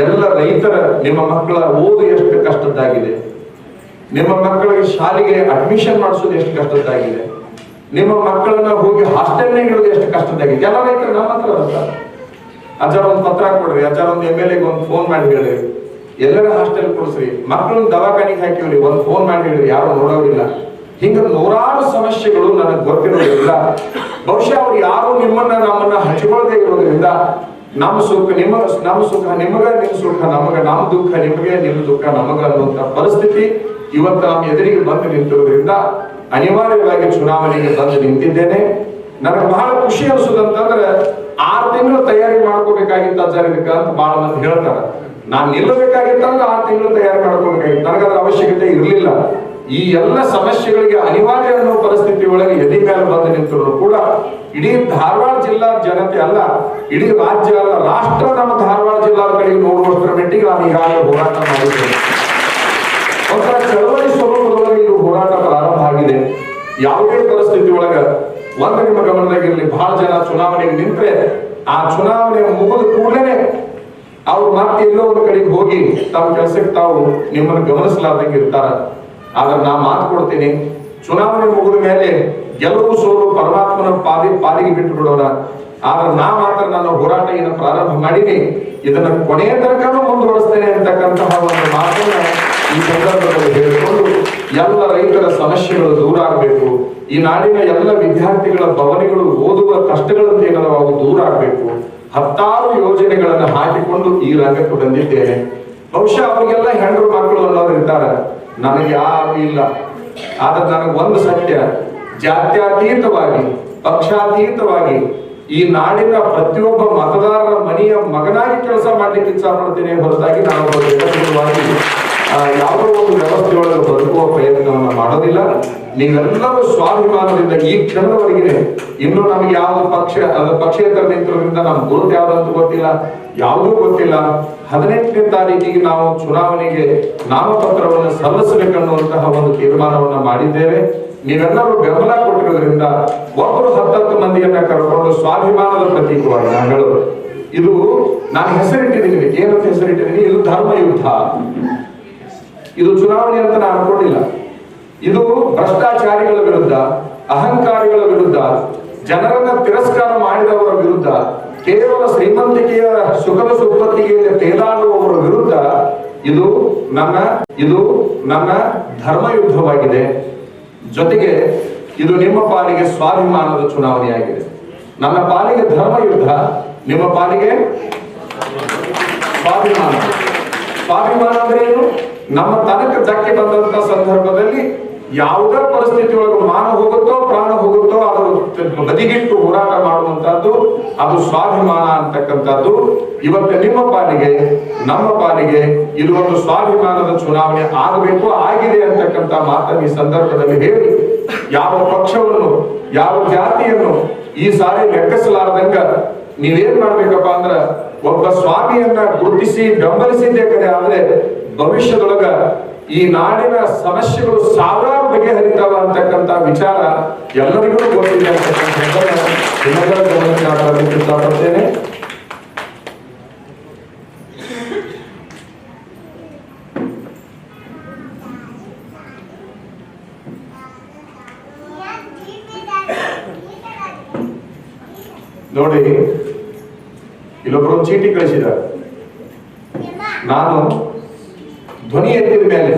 ಎಲ್ಲ ರೈತರ ನಿಮ್ಮ ಮಕ್ಕಳ ಓದು ಎಷ್ಟು ಕಷ್ಟದ್ದಾಗಿದೆ, ನಿಮ್ಮ ಮಕ್ಕಳಿಗೆ ಶಾಲೆಗೆ ಅಡ್ಮಿಷನ್ ಮಾಡಿಸೋದು ಎಷ್ಟು ಕಷ್ಟದ್ದಾಗಿದೆ, ನಿಮ್ಮ ಮಕ್ಕಳನ್ನ ಹೋಗಿ ಹಾಸ್ಟೆಲ್ನಾಗ ಇಡೋದು ಎಷ್ಟು ಕಷ್ಟದ್ದಾಗಿದೆ. ಎಲ್ಲ ರೈತರು ನಮ್ಮ ಹತ್ರ ಬರ್ತಾರೆ, ಅಜ್ಜಾರ ಒಂದು ಪತ್ರ ಕೊಡ್ರಿ, ಅಜ್ಜಾರ ಒಂದು MLA ಒಂದು ಫೋನ್ ಮಾಡಿ ಹೇಳ್ರಿ, ಎಲ್ಲರ ಹಾಸ್ಟೆಲ್ ಕೊಡ್ಸ್ರಿ, ಮಕ್ಕಳನ್ನ ದವಾಖಾನಿಗೆ ಹಾಕಿವ್ರಿ, ಒಂದು ಫೋನ್ ಮಾಡಿ ಹೇಳ್ರಿ, ಯಾರು ನೋಡೋರಿಲ್ಲ. ಹಿಂಗ ನೂರಾರು ಸಮಸ್ಯೆಗಳು ನನಗೆ ಗೊತ್ತಿರೋದ್ರಿಂದ ಬಹುಶಃ ಅವ್ರು ಯಾರು ನಿಮ್ಮನ್ನ ನಮ್ಮನ್ನ ಹಂಚಿಕೊಳ್ಳದೆ ಇರೋದ್ರಿಂದ ನಮ್ಮ ಸುಖ ನಿಮ್ಮ ನಿಮಗ, ನಿಮ್ಮ ಸುಖ ನಮಗ, ನಮ್ಮ ದುಃಖ ನಿಮಗೆ, ನಿಮ್ಮ ದುಃಖ ನಮಗ ಅನ್ನುವಂತ ಪರಿಸ್ಥಿತಿ ಇವತ್ತು ನಮ್ಮ ಎದುರಿಗೆ ಬಂದು ನಿಂತಿರೋದ್ರಿಂದ ಅನಿವಾರ್ಯವಾಗಿ ಚುನಾವಣೆಗೆ ಬಂದು ನಿಂತಿದ್ದೇನೆ. ನನಗೆ ಬಹಳ ಖುಷಿ ಅನಿಸೋದಂತಂದ್ರೆ 6 ತಿಂಗಳು ತಯಾರಿ ಮಾಡ್ಕೋಬೇಕಾಗಿತ್ತು ಅಜ್ಜಾರ ಅಂತ ಬಹಳ ಮಂದಿ ಹೇಳ್ತಾರೆ. ನಾನು ನಿಲ್ಲಬೇಕಾಗಿತ್ತಂದ್ರೆ 6 ತಿಂಗಳು ತಯಾರಿ ಮಾಡ್ಕೋಬೇಕಾಗಿತ್ತು, ನನಗದ್ರ ಅವಶ್ಯಕತೆ ಇರಲಿಲ್ಲ. ಈ ಎಲ್ಲ ಸಮಸ್ಯೆಗಳಿಗೆ ಅನಿವಾರ್ಯ ಅನ್ನೋ ಪರಿಸ್ಥಿತಿ ಒಳಗೆ ಎದೆ ಮೇಲೆ ಬಂದು ನಿಂತರು ಕೂಡ ಇಡೀ ಧಾರವಾಡ ಜಿಲ್ಲಾ ಜನತೆ ಅಲ್ಲ, ಇಡೀ ರಾಜ್ಯ ಅಲ್ಲ, ರಾಷ್ಟ್ರ ನಮ್ಮ ಧಾರವಾಡ ಜಿಲ್ಲಾ ಕಡೆಗೆ ನೋಡುವಷ್ಟರ ಮಟ್ಟಿಗೆ ನಾನು ಈಗಾಗಲೇ ಹೋರಾಟ ಮಾಡಿದ್ದೇನೆ. ಒಂಥರ ಚಳವಳಿ ಸ್ವರೂಪದೊಳಗೆ ಇದು ಹೋರಾಟ ಪ್ರಾರಂಭ ಆಗಿದೆ. ಯಾವುದೇ ಪರಿಸ್ಥಿತಿ ಒಳಗ ಒಂದು ನಿಮ್ಮ ಗಮನದಾಗಿರ್ಲಿ, ಬಹಳ ಜನ ಚುನಾವಣೆಗೆ ನಿಂತ್ರೆ ಆ ಚುನಾವಣೆ ಮುಗಿದ ಕೂಡಲೇ ಅವ್ರು ಮತ್ತೆ ಎಲ್ಲೋ ಒಂದು ಕಡೆಗೆ ಹೋಗಿ ತಮ್ಮ ಕೆಲಸಕ್ಕೆ ತಾವು ನಿಮ್ಮನ್ನು ಗಮನಿಸಲಾರ್ದಂಗೆ ಇರ್ತಾರ. ಆದ್ರೆ ನಾ ಮಾತು ಕೊಡ್ತೀನಿ, ಚುನಾವಣೆ ಮುಗಿದ ಮೇಲೆ ಗೆಲುವು ಸೋಲು ಪರಮಾತ್ಮನ ಪಾಲಿಗೆ ಬಿಟ್ಟು ಬಿಡೋಣ. ಆದ್ರೆ ನಾ ಮಾತ್ರ ನನ್ನ ಹೋರಾಟ ಏನು ಪ್ರಾರಂಭ ಮಾಡೀನಿ, ಇದನ್ನ ಕೊನೆಯ ತನಕನೂ ಮುಂದುವರಿಸ್ತೇನೆ ಅಂತಕ್ಕಂತಹ ಒಂದು ಮಾತನ್ನ ಈ ಸಂದರ್ಭದಲ್ಲಿ ಹೇಳಿಕೊಂಡು, ಎಲ್ಲ ರೈತರ ಸಮಸ್ಯೆಗಳು ದೂರ ಆಗಬೇಕು, ಈ ನಾಡಿನ ಎಲ್ಲ ವಿದ್ಯಾರ್ಥಿಗಳ ಭವನಿಗಳು ಓದುವ ಕಷ್ಟಗಳಂತ ಏನಾದ್ರು ಅವು ದೂರ ಆಗಬೇಕು, ಹತ್ತಾರು ಯೋಜನೆಗಳನ್ನು ಹಾಕಿಕೊಂಡು ಈ ರಂಗಕ್ಕೆ ಬಂದಿದ್ದೇನೆ. ಬಹುಶಃ ಅವರಿಗೆಲ್ಲ ಹೆಣ್ಣು ಮಕ್ಕಳು ಅನ್ನೋರು ಇರ್ತಾರೆ, ನನಗೆ ಯಾರು ಇಲ್ಲ. ಆದ್ರೆ ನನಗೆ ಒಂದು ಸತ್ಯ, ಜಾತ್ಯತೀತವಾಗಿ ಪಕ್ಷಾತೀತವಾಗಿ ಈ ನಾಡಿನ ಪ್ರತಿಯೊಬ್ಬ ಮತದಾರರ ಮನೆಯ ಮಗನಾಗಿ ಕೆಲಸ ಮಾಡ್ಲಿಕ್ಕೆ ಇಚ್ಛಾ ಪಡ್ತೇನೆ ಹೊರತಾಗಿ ನಾನು ವ್ಯಕ್ತಿಗತವಾಗಿ ಯಾವುದೋ ಒಂದು ವ್ಯವಸ್ಥೆಯೊಳಗೆ ಬದುಕುವ ಪ್ರಯತ್ನವನ್ನು ಮಾಡೋದಿಲ್ಲ. ನೀವೆಲ್ಲರೂ ಸ್ವಾಭಿಮಾನದಿಂದ ಈ ಕ್ಷಣದವರೆಗೆ ಇನ್ನು ನಮಗೆ ಯಾವ್ದು ಪಕ್ಷೇತರ ನಿಂತರಿಂದ ನಮ್ಗೆ ಗುರುತು ಯಾವ್ದಂತ ಗೊತ್ತಿಲ್ಲ, ಯಾವುದೂ ಗೊತ್ತಿಲ್ಲ. 18ನೇ ತಾರೀಕಿಗೆ ನಾವು ಚುನಾವಣೆಗೆ ನಾಮಪತ್ರವನ್ನು ಸಲ್ಲಿಸಬೇಕನ್ನುವಂತಹ ಒಂದು ತೀರ್ಮಾನವನ್ನ ಮಾಡಿದ್ದೇವೆ. ನೀವೆಲ್ಲರೂ ಬೆಂಬಲ ಕೊಟ್ಟಿರೋದ್ರಿಂದ ಒಬ್ಬರು 10 ಮಂದಿಯನ್ನ ಕರ್ಕೊಂಡು ಸ್ವಾಭಿಮಾನದ ಪ್ರತೀಕವಾಗಿ ನಾನು ಹೇಳೋದು, ಇದು ನಾನು ಹೆಸರಿಟ್ಟಿದ್ದೀನಿ. ಏನಂತ ಹೆಸರಿಟ್ಟಿದ್ದೀನಿ? ಇದು ಧರ್ಮ ಯುದ್ಧ. ಇದು ಚುನಾವಣೆ ಅಂತ ನಾನು ಅನ್ಕೊಂಡಿಲ್ಲ. ಇದು ಭ್ರಷ್ಟಾಚಾರಿಗಳ ವಿರುದ್ಧ, ಅಹಂಕಾರಿಗಳ ವಿರುದ್ಧ, ಜನರನ್ನ ತಿರಸ್ಕಾರ ಮಾಡಿದವರ ವಿರುದ್ಧ, ಕೇವಲ ಶ್ರೀಮಂತಿಕೆಯ ಸುಖದ ಸುಪ್ಪತ್ತಿಗೆಯಲ್ಲಿ ತೇಲಾಡುವವರ ವಿರುದ್ಧ ಇದು ನನ್ನ ಧರ್ಮ ಯುದ್ಧವಾಗಿದೆ. ಜೊತೆಗೆ ಇದು ನಿಮ್ಮ ಪಾಲಿಗೆ ಸ್ವಾಭಿಮಾನದ ಚುನಾವಣೆಯಾಗಿದೆ. ನನ್ನ ಪಾಲಿಗೆ ಧರ್ಮ ಯುದ್ಧ, ನಿಮ್ಮ ಪಾಲಿಗೆ ಸ್ವಾಭಿಮಾನ. ಸ್ವಾಭಿಮಾನ ಅಂದ್ರೆ ಏನು? ನಮ್ಮ ತನಕ ಧಕ್ಕೆ ಬಂದಂತ ಸಂದರ್ಭದಲ್ಲಿ ಯಾವುದೇ ಪರಿಸ್ಥಿತಿ ಒಳಗೆ ಮಾನ ಹೋಗುತ್ತೋ ಪ್ರಾಣ ಹೋಗುತ್ತೋ ಅದರ ಬದಿಗಿಟ್ಟು ಹೋರಾಟ ಮಾಡುವಂತಹದ್ದು, ಅದು ಸ್ವಾಭಿಮಾನ ಅಂತಕ್ಕಂಥದ್ದು. ಇವತ್ತು ನಿಮ್ಮ ಪಾಲಿಗೆ ನಮ್ಮ ಪಾಲಿಗೆ ಇದು ಒಂದು ಸ್ವಾಭಿಮಾನದ ಚುನಾವಣೆ ಆಗಬೇಕು, ಆಗಿದೆ ಅಂತಕ್ಕಂಥ ಮಾತನ್ನು ಈ ಸಂದರ್ಭದಲ್ಲಿ ಹೇಳಿ, ಯಾವ ಪಕ್ಷವನ್ನು ಯಾವ ಜಾತಿಯನ್ನು ಈ ಸಾರಿ ಲೆಕ್ಕಿಸಲಾರ್ದಂಗ ನೀವೇನ್ ಮಾಡ್ಬೇಕಪ್ಪ ಅಂದ್ರ ಒಬ್ಬ ಸ್ವಾಮಿಯನ್ನ ಗುರುತಿಸಿ ಬೆಂಬಲಿಸಿದ್ದೇ ಕಡೆ ಆದ್ರೆ ಭವಿಷ್ಯದೊಳಗ ಈ ನಾಡಿನ ಸಮಸ್ಯೆಗಳು ಸಾವಿರಾರು ಬಗೆಹರಿತಾವ ಅಂತಕ್ಕಂಥ ವಿಚಾರ ಎಲ್ಲರಿಗೂ ಗೊತ್ತಿದೆ ಅಂತಕ್ಕಂಥ ಗಮನಕ್ಕೆ ಇಷ್ಟಪಡ್ತೇನೆ. ನೋಡಿ, ಇಲ್ಲೊಬ್ರು ಚೀಟಿ ಕಳಿಸಿದ್ದಾರೆ. ನಾನು ಧ್ವನಿ ಎತ್ತಿದ ಮೇಲೆ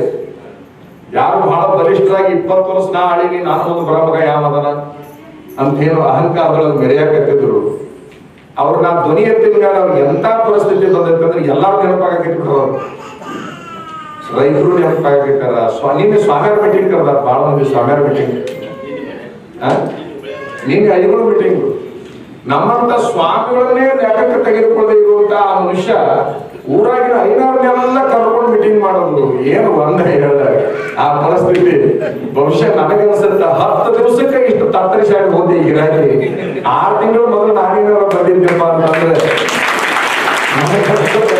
ಯಾರು ಬಹಳ ಬಲಿಷ್ಠರಾಗಿ 20 ವರ್ಷ ನಾ ಆಳಿನಿ, ನಾನು ಒಂದು ಬರಮಗ ಯಾವದನ ಅಂತ ಹೇಳೋ ಅಹಂಕಾರದೊಳಗೆ ಮೆರೆಯಾಕತ್ತಿದ್ರು. ಅವ್ರು ನಾ ಧ್ವನಿ ಎತ್ತಿದ ಮೇಲೆ ಅವ್ರಿಗೆ ಎಂತ ಪರಿಸ್ಥಿತಿ ಬಂದೈತಂದ್ರೆ ಎಲ್ಲಾರು ನೆನಪಾಗಿಟ್ಬಿಟ್ರು. ಅವ್ರು ರೈತರು ನೆನಪಾಗಿಟ್ಟಾರ. ನಿನ್ನೆ ಸ್ವಾಮಿಯರ್ ಮೀಟಿಂಗ್ ಕರ್ದಾರ, ಬಹಳ ಮಂದಿ ಸ್ವಾಮಿಯರ್ ಮೀಟಿಂಗ್, ನಿನ್ನೆ 5 ಮೀಟಿಂಗ್. ನಮ್ಮಂತ ಸ್ವಾಮಿಗಳನ್ನೇ ಲೆಕ್ಕಕ್ಕೆ ತೆಗೆದುಕೊಳ್ಳದೆ ಇರುವಂತ ಆ ಮನುಷ್ಯ ಊರಾಗಿನ 5-6 ಕರ್ಕೊಂಡು ಮೀಟಿಂಗ್ ಮಾಡೋದು ಏನು ಒಂದ ಹೇಳ್ದ ಆ ಪರಿಸ್ಥಿತಿ. ಬಹುಶಃ ನನಗನ್ಸುತ್ತ 10 ದಿವಸಕ್ಕೆ ಇಷ್ಟು ತತ್ತರಿಸಾಗಿ ಹೋದೆ ಈ ಗಿರಾಕಿ. 6 ತಿಂಗಳು ಮೊದಲು ನಾನೇನಾದ್ರು ಬಂದಿದ್ದೆಪ್ಪ ಅಂತಂದ್ರೆ,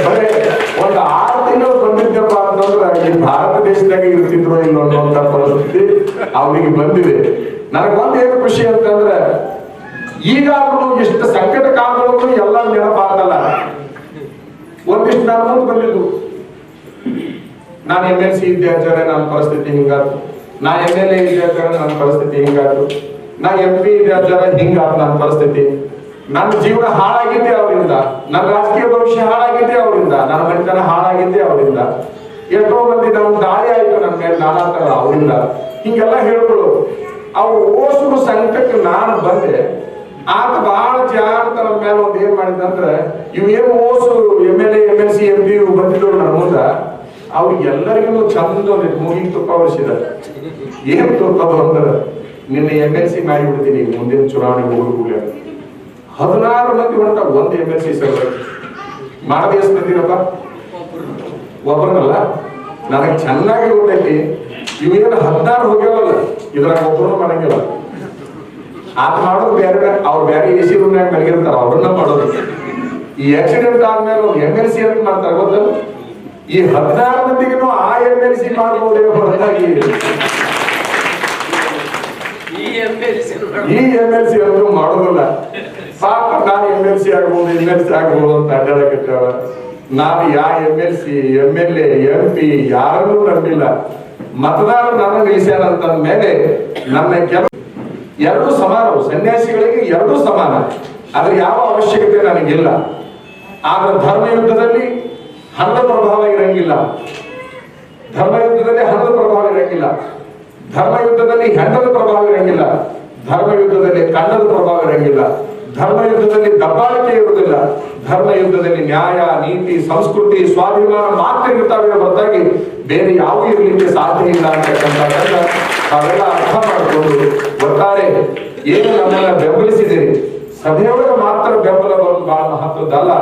ಬರೇ ಒಂದು 6 ತಿಂಗಳು ಬಂದಿದ್ದೆಪ್ಪ ಅಂತಂದ್ರೆ ಈ ಭಾರತ ದೇಶದಾಗ ಇರ್ತಿದ್ರು ಇಲ್ಲ ಅನ್ನುವಂತ ಪರಿಸ್ಥಿತಿ ಅವ್ರಿಗೆ ಬಂದಿದೆ. ನನಗೊಂದು ಏನು ಖುಷಿ ಅಂತಂದ್ರೆ, ಈಗಾದ್ರೂ ಇಷ್ಟು ಸಂಕಟ ಕಾಲದೊಳಗೂ ಎಲ್ಲ ನೆನಪಾಗಲ್ಲ. ಒಂದಿಷ್ಟು ನಾನು ಮುಂದೆ ಬಂದಿದ್ದು, ನಾನು MLC ಇದ್ದೆ ಆಚಾರ ನನ್ನ ಪರಿಸ್ಥಿತಿ ಹಿಂಗಾತು, ನಾ MLA ಇದ್ದೆ ಆಚಾರ ನನ್ನ ಪರಿಸ್ಥಿತಿ ಹಿಂಗಾತು, ನಾ MP ಇದ್ದೆ ಆಚಾರ ಹಿಂಗಾತು ನನ್ನ ಪರಿಸ್ಥಿತಿ. ನನ್ನ ಜೀವನ ಹಾಳಾಗಿದ್ದೆ ಅವರಿಂದ, ನನ್ನ ರಾಜಕೀಯ ಭವಿಷ್ಯ ಹಾಳಾಗಿದ್ದೆ ಅವರಿಂದ, ನನ್ನ ಮನೆತನ ಹಾಳಾಗಿದ್ದೆ ಅವರಿಂದ, ಎಷ್ಟೋ ಮಂದಿ ನಮ್ಮ ದಾಳಿ ಆಯ್ತು ನನ್ನ ಮೇಲೆ ನಾನಾ ತರ ಅವರಿಂದ. ಹಿಂಗೆಲ್ಲ ಹೇಳ್ಗಳು ಅವ್ರು ಓಸುವ ಸಂಕಟಕ್ಕೆ ನಾನು ಬಂದೆ. ಆತ ಬಹಳ ಜಾಗ್ರತ ನನ್ನ ಮೇಲೆ ಒಂದು ಏನ್ ಮಾಡಿದಂದ್ರೆ, ಇವೇನು ಓಸು MLA MLC MP ಬಂದಿದ್ರು ನನ್ನ ಮುಂದ, ಅವ್ರಿಗೆಲ್ಲರಿಗೂ ಚಂದ ಮುಗಿಗೆ ತುಪ್ಪ ಹೊರಿಸಿದ್ದಾರೆ. ಏನ್ ತುಪ್ಪ ಅಂದ್ರೆ, ನಿನ್ನೆ MLC ಮಾಡಿಬಿಡ್ತೀನಿ ಮುಂದಿನ ಚುನಾವಣೆ ಹೋಗುವ 16 ಮಂದಿ ಹೊಂಟ ಒಂದು MLC ಸರ್ ಮಾಡದೆ ಎಷ್ಟು ಮಂದಿರಪ್ಪ? ಒಬ್ಬರನ್ನಲ್ಲ. ನನಗೆ ಚೆನ್ನಾಗಿ ಗೊತ್ತೈತಿ, ಇವೇನು 16 ಹೋಗ್ಯಾವಲ್ಲ, ಇದ್ರಾಗ ಒಬ್ಬರು ಮಾಡಂಗಿಲ್ಲ. ಆತ ಮಾಡೋದು ಬೇರೆ, ಅವ್ರು ಬೇರೆ ಎ ಸಿ ರೂಮ್ನಾಗ ಮಲಗಿರ್ತಾರ, ಅವ್ರನ್ನ ಮಾಡೋದು. ಈ ಆಕ್ಸಿಡೆಂಟ್ ಆದ್ಮೇಲೆ ಅವ್ರು MLC ಅಂತ ಮಾಡ್ತಾರೆ ಗೊತ್ತಲ್ಲ, ಈ 16 ಮಂದಿಗೂ ಆ MLC ಮಾಡಬಹುದೇ ಹೊರತಾಗಿ ಈ MLC ಅಂತೂ ಮಾಡೋದಿಲ್ಲ. ಪಾಪ ನಾನು MLC ಆಗ್ಬೋದು ಅಂತ ಅಡ್ಡಾಡಕತ್ತೇವ. ನಾನು ಯಾವ MLC MLA MP ಯಾರನ್ನೂ ನಂಬಿಲ್ಲ. ಮತದಾರ ನನ್ನ ನಿಲ್ಸ್ಯಾನ ಅಂತಂದ ಮೇಲೆ ನನ್ನ ಎರಡೂ ಸಮಾನವು, ಸನ್ಯಾಸಿಗಳಿಗೆ ಎರಡೂ ಸಮಾನ, ಅದ್ರ ಯಾವ ಅವಶ್ಯಕತೆ ನನಗಿಲ್ಲ. ಆದ್ರೆ ಧರ್ಮ ಯುದ್ಧದಲ್ಲಿ ಹಣದ ಪ್ರಭಾವ ಇರಂಗಿಲ್ಲ, ಧರ್ಮ ಯುದ್ಧದಲ್ಲಿ ಹಣದ ಪ್ರಭಾವ ಇರಂಗಿಲ್ಲ, ಧರ್ಮ ಯುದ್ಧದಲ್ಲಿ ಹೆಣ್ಣದ ಪ್ರಭಾವ ಇರಂಗಿಲ್ಲ, ಧರ್ಮ ಯುದ್ಧದಲ್ಲಿ ಕಣ್ಣದ ಪ್ರಭಾವ ಇರಂಗಿಲ್ಲ, ಧರ್ಮ ಯುದ್ಧದಲ್ಲಿ ದಬ್ಬಾಳಿಕೆ ಇರುವುದಿಲ್ಲ, ಧರ್ಮ ಯುದ್ಧದಲ್ಲಿ ನ್ಯಾಯ ನೀತಿ ಸಂಸ್ಕೃತಿ ಸ್ವಾಭಿಮಾನ ಮಾತ್ರ ಇರ್ತಾವೆ ಹೊರತಾಗಿ ಬೇರೆ ಯಾವ ಇರಲಿಕ್ಕೆ ಸಾಧ್ಯ ಇಲ್ಲ ಅಂತಕ್ಕಂಥದ್ದನ್ನ ಅವೆಲ್ಲ ಅರ್ಥ ಮಾಡಿಕೊಂಡು ಒಟ್ಟಾರೆ ಏನು ನಮ್ಮನ್ನ ಬೆಂಬಲಿಸಿದಿರಿ, ಸಭೆಯೊಳಗೆ ಮಾತ್ರ ಬೆಂಬಲ ಬರೋದು ಬಹಳ ಮಹತ್ವದ್ದಲ್ಲ,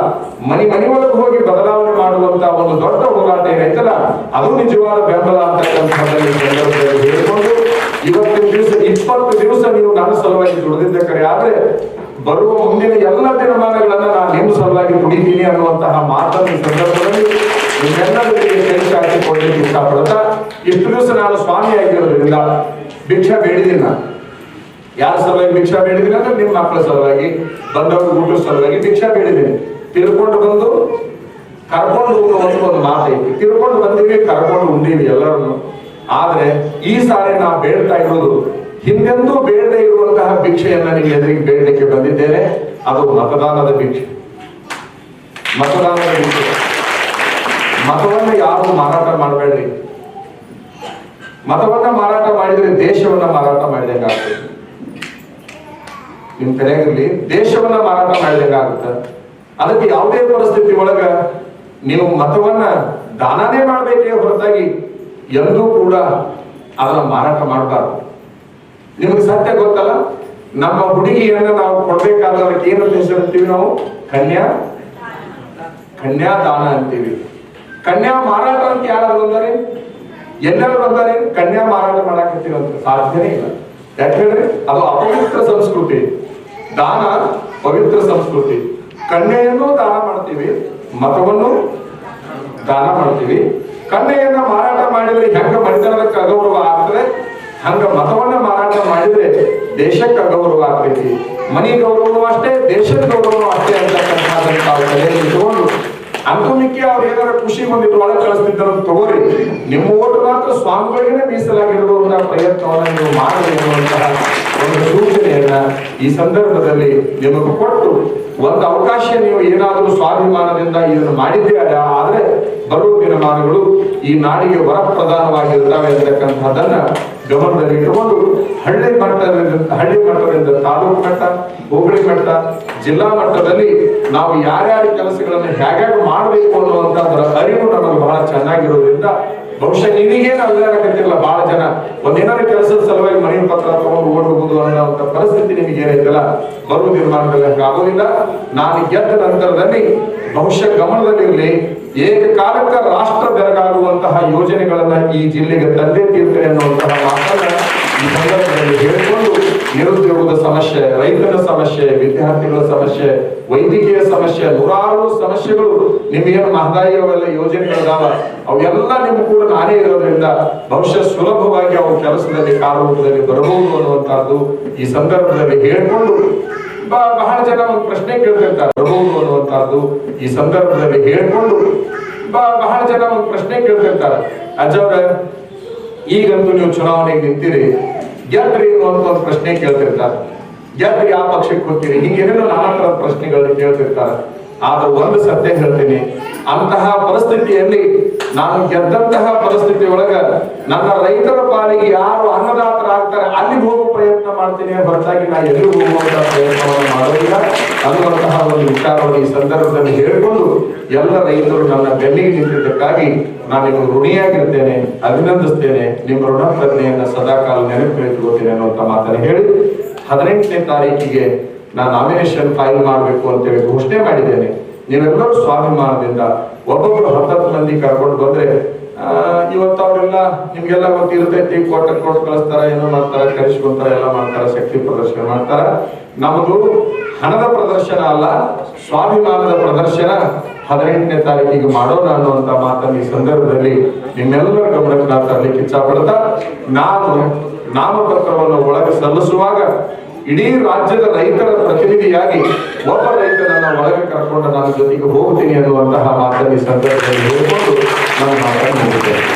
ಮನೆಯೊಳಗೆ ಹೋಗಿ ಬದಲಾವಣೆ ಮಾಡುವಂತ ಒಂದು ದೊಡ್ಡ ಹೋರಾಟ ಏನೈತಲ್ಲ ಅದು ನಿಜವಾದ ಬೆಂಬಲ ಅಂತಕ್ಕಂಥದ್ದನ್ನು ಹೇಳಿಕೊಂಡು ಇವತ್ತಿನ ದಿವಸ 20 ದಿವಸ ನೀವು ನನ್ನ ಸಲುವಾಗಿ ದುಡಿದಿದ್ದ ಕರೆ ಆದ್ರೆ ಬರುವ ಮುಂದಿನ ಎಲ್ಲ ದಿನಮಾನಗಳನ್ನ ನಾನು ನಿಮ್ಮ ಸಲುವಾಗಿ ದುಡಿತೀನಿ ಅನ್ನುವಂತಹ ಮಾತನ್ನು ಈ ಸಂದರ್ಭದಲ್ಲಿ ನಿಮ್ಮೆಲ್ಲರಿಗೆ ಕೈ ಹಾಕಿಕೊಳ್ಳಲಿಕ್ಕೆ ಇಷ್ಟಪಡುತ್ತಾ, ಇಷ್ಟು ದಿವಸ ನಾನು ಸ್ವಾಮಿ ಆಗಿರೋದ್ರಿಂದ ಭಿಕ್ಷಾ ಬೇಡಿದ್ದೀನಿ. ನಾನು ಯಾರ ಸಲುವಾಗಿ ಭಿಕ್ಷಾ ಬೇಡಿದ್ದೀನಿ ಅಂದ್ರೆ ನಿಮ್ಮ ಮಕ್ಕಳ ಸಲುವಾಗಿ, ಬಂದವರು ಊಟದ ಸಲುವಾಗಿ ಭಿಕ್ಷಾ ಬೇಡಿದ್ದೀನಿ. ತಿರ್ಕೊಂಡು ಬಂದು ಕರ್ಕೊಂಡು ಹೋಗುವಂತ ಒಂದು ಮಾತೈತಿ, ತಿರ್ಕೊಂಡು ಬಂದೀವಿ ಕರ್ಕೊಂಡು ಉಂಡೀವಿ ಎಲ್ಲರನ್ನು. ಆದ್ರೆ ಈ ಸಾರಿ ನಾ ಬೇಡ್ತಾ ಇರೋದು ಹಿಂದೆಂದೂ ಬೇಡದೆ ಇರುವಂತಹ ಭಿಕ್ಷೆಯನ್ನ ನಿಮಗೆ ಎದುರಿಗೆ ಬೇಡಲಿಕ್ಕೆ ಬಂದಿದ್ದೇನೆ. ಅದು ಮತದಾನದ ಭಿಕ್ಷೆ, ಮತದಾನದ ಭಿಕ್ಷೆ. ಮತವನ್ನ ಯಾರು ಮಾರಾಟ ಮಾಡಬೇಡ್ರಿ. ಮತವನ್ನ ಮಾರಾಟ ಮಾಡಿದ್ರೆ ದೇಶವನ್ನ ಮಾರಾಟ ಮಾಡಿದಂಗ ಆಗ್ತದೆ. ನಿಮ್ ತಲೆಗಿರ್ಲಿ, ದೇಶವನ್ನ ಮಾರಾಟ ಮಾಡಿದಂಗ ಆಗುತ್ತೆ. ಅದಕ್ಕೆ ಯಾವುದೇ ಪರಿಸ್ಥಿತಿ ಒಳಗ ನೀವು ಮತವನ್ನ ದಾನನೇ ಮಾಡ್ಬೇಕೇ ಹೊರತಾಗಿ ಎಂದೂ ಕೂಡ ಅದನ್ನ ಮಾರಾಟ ಮಾಡಬಾರ್ದು. ನಿಮ್ಗೆ ಸತ್ಯ ಗೊತ್ತಲ್ಲ, ನಮ್ಮ ಹುಡುಗಿಯನ್ನ ನಾವು ಕೊಡ್ಬೇಕಾದ್ರೆ ಅದಕ್ಕೆ ಏನಂತ ಹೆಸರಿರ್ತೀವಿ ನಾವು? ಕನ್ಯಾದಾನ ಅಂತೀವಿ. ಕನ್ಯಾ ಮಾರಾಟ ಅಂತ ಯಾರು ಬಂದಾರೆ? ಎಲ್ಲರೂ ಬಂದಾರೆ ಕನ್ಯಾ ಮಾರಾಟ ಮಾಡಾಕತ್ತೀವಂತ ಸಾಧ್ಯನೇ ಇಲ್ಲ. ಯಾಕಂದ್ರೆ ಅದು ಅಪವಿತ್ರ ಸಂಸ್ಕೃತಿ. ದಾನ ಪವಿತ್ರ ಸಂಸ್ಕೃತಿ. ಕನ್ಯೆಯನ್ನು ದಾನ ಮಾಡ್ತೀವಿ, ಮತವನ್ನು ದಾನ ಮಾಡ್ತೀವಿ. ಕನ್ಯೆಯನ್ನ ಮಾರಾಟ ಮಾಡಿದ್ರೆ ಹೆಂಗ ಮನೆತನಕ್ಕೆ ಅಗೌರವ ಆಗ್ತದೆ, ಹಂಗ ಮತವನ್ನ ಮಾರಾಟ ಮಾಡಿದ್ರೆ ದೇಶಕ್ಕೆ ಅಗೌರವ ಆಗ್ತೈತಿ. ಮನಿ ಗೌರವನೂ ಅಷ್ಟೇ, ದೇಶದ ಗೌರವನೂ ಅಷ್ಟೇ ಅಂತಕ್ಕಂಥ ತಾವು ತಲೆಯಲ್ಲಿ ಇಟ್ಕೊಂಡು ಅಂತೂ ಮಿಕ್ಕಿ ಅವ್ರು ಏನಾರ ಖುಷಿ ಬಂದಿದ್ರು ಒಳಗೆ ಕಳಿಸ್ತಿದ್ರು ತಗೋರಿ, ನಿಮ್ಮ ಓಟು ಮಾತ್ರ ಸ್ವಾಮಿಗಳಿಗೇ ಮೀಸಲಾಗಿರುವಂತಹ ಪ್ರಯತ್ನವನ್ನ ನೀವು ಮಾಡಲಿ ಎನ್ನುವಂತಹ ಒಂದು ಸೂಚನೆಯನ್ನ ಈ ಸಂದರ್ಭದಲ್ಲಿ ನಿಮಗೆ ಕೊಟ್ಟು ಒಂದು ಅವಕಾಶ ನೀವು ಏನಾದರೂ ಸ್ವಾಭಿಮಾನದಿಂದ ಇದನ್ನು ಮಾಡಿದ್ದೇ ಆದ್ರೆ ಬರುವ ದಿನಮಾನಗಳು ಈ ನಾಡಿಗೆ ವರಪ್ರಧಾನವಾಗಿರುತ್ತವೆ ಅಂತಕ್ಕಂಥದ್ದನ್ನ ಗಮನದಲ್ಲಿ ಇಟ್ಟುಕೊಂಡು ಹಳ್ಳಿ ಮಟ್ಟದಿಂದ ತಾಲೂಕು ಮಟ್ಟ, ಹೋಬಳಿ ಮಟ್ಟ, ಜಿಲ್ಲಾ ಮಟ್ಟದಲ್ಲಿ ನಾವು ಯಾರ್ಯಾರ ಕೆಲಸಗಳನ್ನು ಹೇಗೆ ಮಾಡಬೇಕು ಅನ್ನುವಂಥದ್ರ ಅರಿವು ನಮಗೆ ಬಹಳ ಚೆನ್ನಾಗಿರೋದ್ರಿಂದ ಬಹುಶಃ ನಿನಗೇನು ಅಲ್ಲಾಗತ್ತಿಲ್ಲ. ಬಹಳ ಜನ ಒಂದೇನಾರ ಕೆಲಸದ ಸಲುವಾಗಿ ಮನೆ ಪತ್ರ ತಗೊಂಡು ಓಡಬಹುದು ಅನ್ನೋಂಥ ಪರಿಸ್ಥಿತಿ ನಿಮಗೆ ಏನೈತಲ್ಲ, ಬರುವ ನಿರ್ಮಾಣದಲ್ಲಿ ಹಂಗಾಗೋದಿಲ್ಲ. ನಾನು ಗೆದ್ದ ನಂತರದಲ್ಲಿ ಬಹುಶಃ ಗಮನದಲ್ಲಿರಲಿ, ಏಕಕಾಲಕ್ಕೆ ರಾಷ್ಟ್ರ ಬೆರಗಾಗುವಂತಹ ಯೋಜನೆಗಳನ್ನ ಈ ಜಿಲ್ಲೆಗೆ ತಂದೆ ತೀರ್ತಾರೆ ಅನ್ನುವಂತಹ ಮಾತನ್ನ ಈ ಸಂದರ್ಭದಲ್ಲಿ ಹೇಳಿಕೊಂಡು ನಿರುದ್ಯೋಗದ ಸಮಸ್ಯೆ, ರೈತರ ಸಮಸ್ಯೆ, ವಿದ್ಯಾರ್ಥಿಗಳ ಸಮಸ್ಯೆ, ವೈದ್ಯಕೀಯ ಸಮಸ್ಯೆ, ನೂರಾರು ಸಮಸ್ಯೆಗಳು ನಿಮಗೇನು ಮಹದಾಯಿ ಅವೆಲ್ಲ ಯೋಜನೆಗಳಿದಾವ ಅವೆಲ್ಲ ನಿಮ್ಮ ಕೂಡ ನಾನೇ ಇರೋದ್ರಿಂದ ಬಹುಶಃ ಸುಲಭವಾಗಿ ಅವು ಕೆಲಸದಲ್ಲಿ ಕಾರ್ಯರೂಪದಲ್ಲಿ ಬರಬಹುದು ಅನ್ನುವಂತಹದ್ದು ಈ ಸಂದರ್ಭದಲ್ಲಿ ಹೇಳಿಕೊಂಡು ಬಹಳ ಜನ ಒಂದು ಪ್ರಶ್ನೆ ಕೇಳ್ತಿರ್ತಾರೆ ಬರಬಹುದು ಅನ್ನುವಂತಹದ್ದು ಈ ಸಂದರ್ಭದಲ್ಲಿ ಹೇಳಿಕೊಂಡು ಬಹಳ ಜನ ಒಂದು ಪ್ರಶ್ನೆ ಕೇಳ್ತಿರ್ತಾರೆ, ಅಜ್ಜವ್ರ ಈಗಂತೂ ನೀವು ಚುನಾವಣೆಗೆ ನಿಂತೀರಿ, ಗೆದ್ರಿ ಅನ್ನುವಂತ ಒಂದು ಪ್ರಶ್ನೆ ಕೇಳ್ತಿರ್ತಾರೆ. ಗೆದ್ರಿ ಯಾವ ಪಕ್ಷಕ್ಕೆ ಹೋಗ್ತೀರಿ, ಹೀಗೇನೇನೋ ನಾನಾ ತರದ ಪ್ರಶ್ನೆಗಳನ್ನ ಕೇಳ್ತಿರ್ತಾರೆ. ಆದ್ರೆ ಒಂದು ಸತ್ಯ ಹೇಳ್ತೀನಿ, ಅಂತಹ ಪರಿಸ್ಥಿತಿಯಲ್ಲಿ ನಾನು ಗೆದ್ದಂತಹ ಪರಿಸ್ಥಿತಿ ಒಳಗ ನನ್ನ ರೈತರ ಪಾಲಿಗೆ ಯಾರು ಅನ್ನದಾತರಾಗ್ತಾರೆ ಅಲ್ಲಿಗೆ ಹೋಗೋ ಪ್ರಯತ್ನ ಮಾಡ್ತೀನಿ ಹೊರತಾಗಿ ನಾ ಎಲ್ಲಿಗೂ ಹೋಗುವಂತಹ ಪ್ರಯತ್ನವನ್ನು ಮಾಡೋದಿಲ್ಲ ಅನ್ನುವಂತಹ ಒಂದು ವಿಚಾರವನ್ನು ಈ ಸಂದರ್ಭದಲ್ಲಿ ಹೇಳಿಕೊಂಡು ಎಲ್ಲ ರೈತರು ನನ್ನ ಬೆನ್ನಿಗೆ ನಿಂತಿದ್ದಕ್ಕಾಗಿ ನಾನು ನಿಮಗೆ ಋಣಿಯಾಗಿರ್ತೇನೆ, ಅಭಿನಂದಿಸ್ತೇನೆ. ನಿಮ್ಮ ಋಣ ಪ್ರಜ್ಞೆಯನ್ನ ಸದಾಕಾಲ ನೆನಪಿಟ್ಟುಕೊಳ್ತೇನೆ ಅನ್ನುವಂತ ಮಾತನ್ನು ಹೇಳಿ 18ನೇ ತಾರೀಕಿಗೆ ನಾನು ನಾಮಿನೇಷನ್ ಫೈಲ್ ಮಾಡಬೇಕು ಅಂತೇಳಿ ಘೋಷಣೆ ಮಾಡಿದ್ದೇನೆ. ನೀವೆಲ್ಲರೂ ಸ್ವಾಭಿಮಾನದಿಂದ ಒಬ್ಬೊಬ್ಬರು 10 ಮಂದಿ ಕರ್ಕೊಂಡು ಬಂದ್ರೆ ಇವತ್ತು ಅವರೆಲ್ಲ ನಿಮ್ಗೆಲ್ಲ ಗೊತ್ತಿರ್ತೈತಿ, ಕೋಟ ಕಳಿಸ್ತಾರ, ಏನೋ ಮಾಡ್ತಾರ, ಕರೆಸ್ಕೊಂತಾರ, ಎಲ್ಲ ಮಾಡ್ತಾರ, ಶಕ್ತಿ ಪ್ರದರ್ಶನ ಮಾಡ್ತಾರ. ನಮ್ಮದು ಹಣದ ಪ್ರದರ್ಶನ ಅಲ್ಲ, ಸ್ವಾಭಿಮಾನದ ಪ್ರದರ್ಶನ 18ನೇ ತಾರೀಕಿಗೆ ಮಾಡೋಣ ಅನ್ನುವಂತ ಮಾತನ್ನು ಈ ಸಂದರ್ಭದಲ್ಲಿ ನಿಮ್ಮೆಲ್ಲರ ಗಮನಕ್ಕೆ ನಾನು ತರಲಿಕ್ಕೆ ಇಚ್ಛಪಡ್ತಾ, ನಾನು ನಾಮಪತ್ರವನ್ನು ಒಳಗೆ ಸಲ್ಲಿಸುವಾಗ ಇಡೀ ರಾಜ್ಯದ ರೈತರ ಪ್ರತಿನಿಧಿಯಾಗಿ ಒಬ್ಬ ರೈತನನ್ನ ಒಳಗೆ ಕರ್ಕೊಂಡು ನನ್ನ ಜೊತೆಗೆ ಹೋಗ್ತೀನಿ ಅನ್ನುವಂತಹ ಮಾತನ್ನು ಈ ಸಂದರ್ಭದಲ್ಲಿ ಹೇಳಿಕೊಂಡು ನಾನು ಮಾತನ್ನು ಮುಗಿಸ್ತೇನೆ.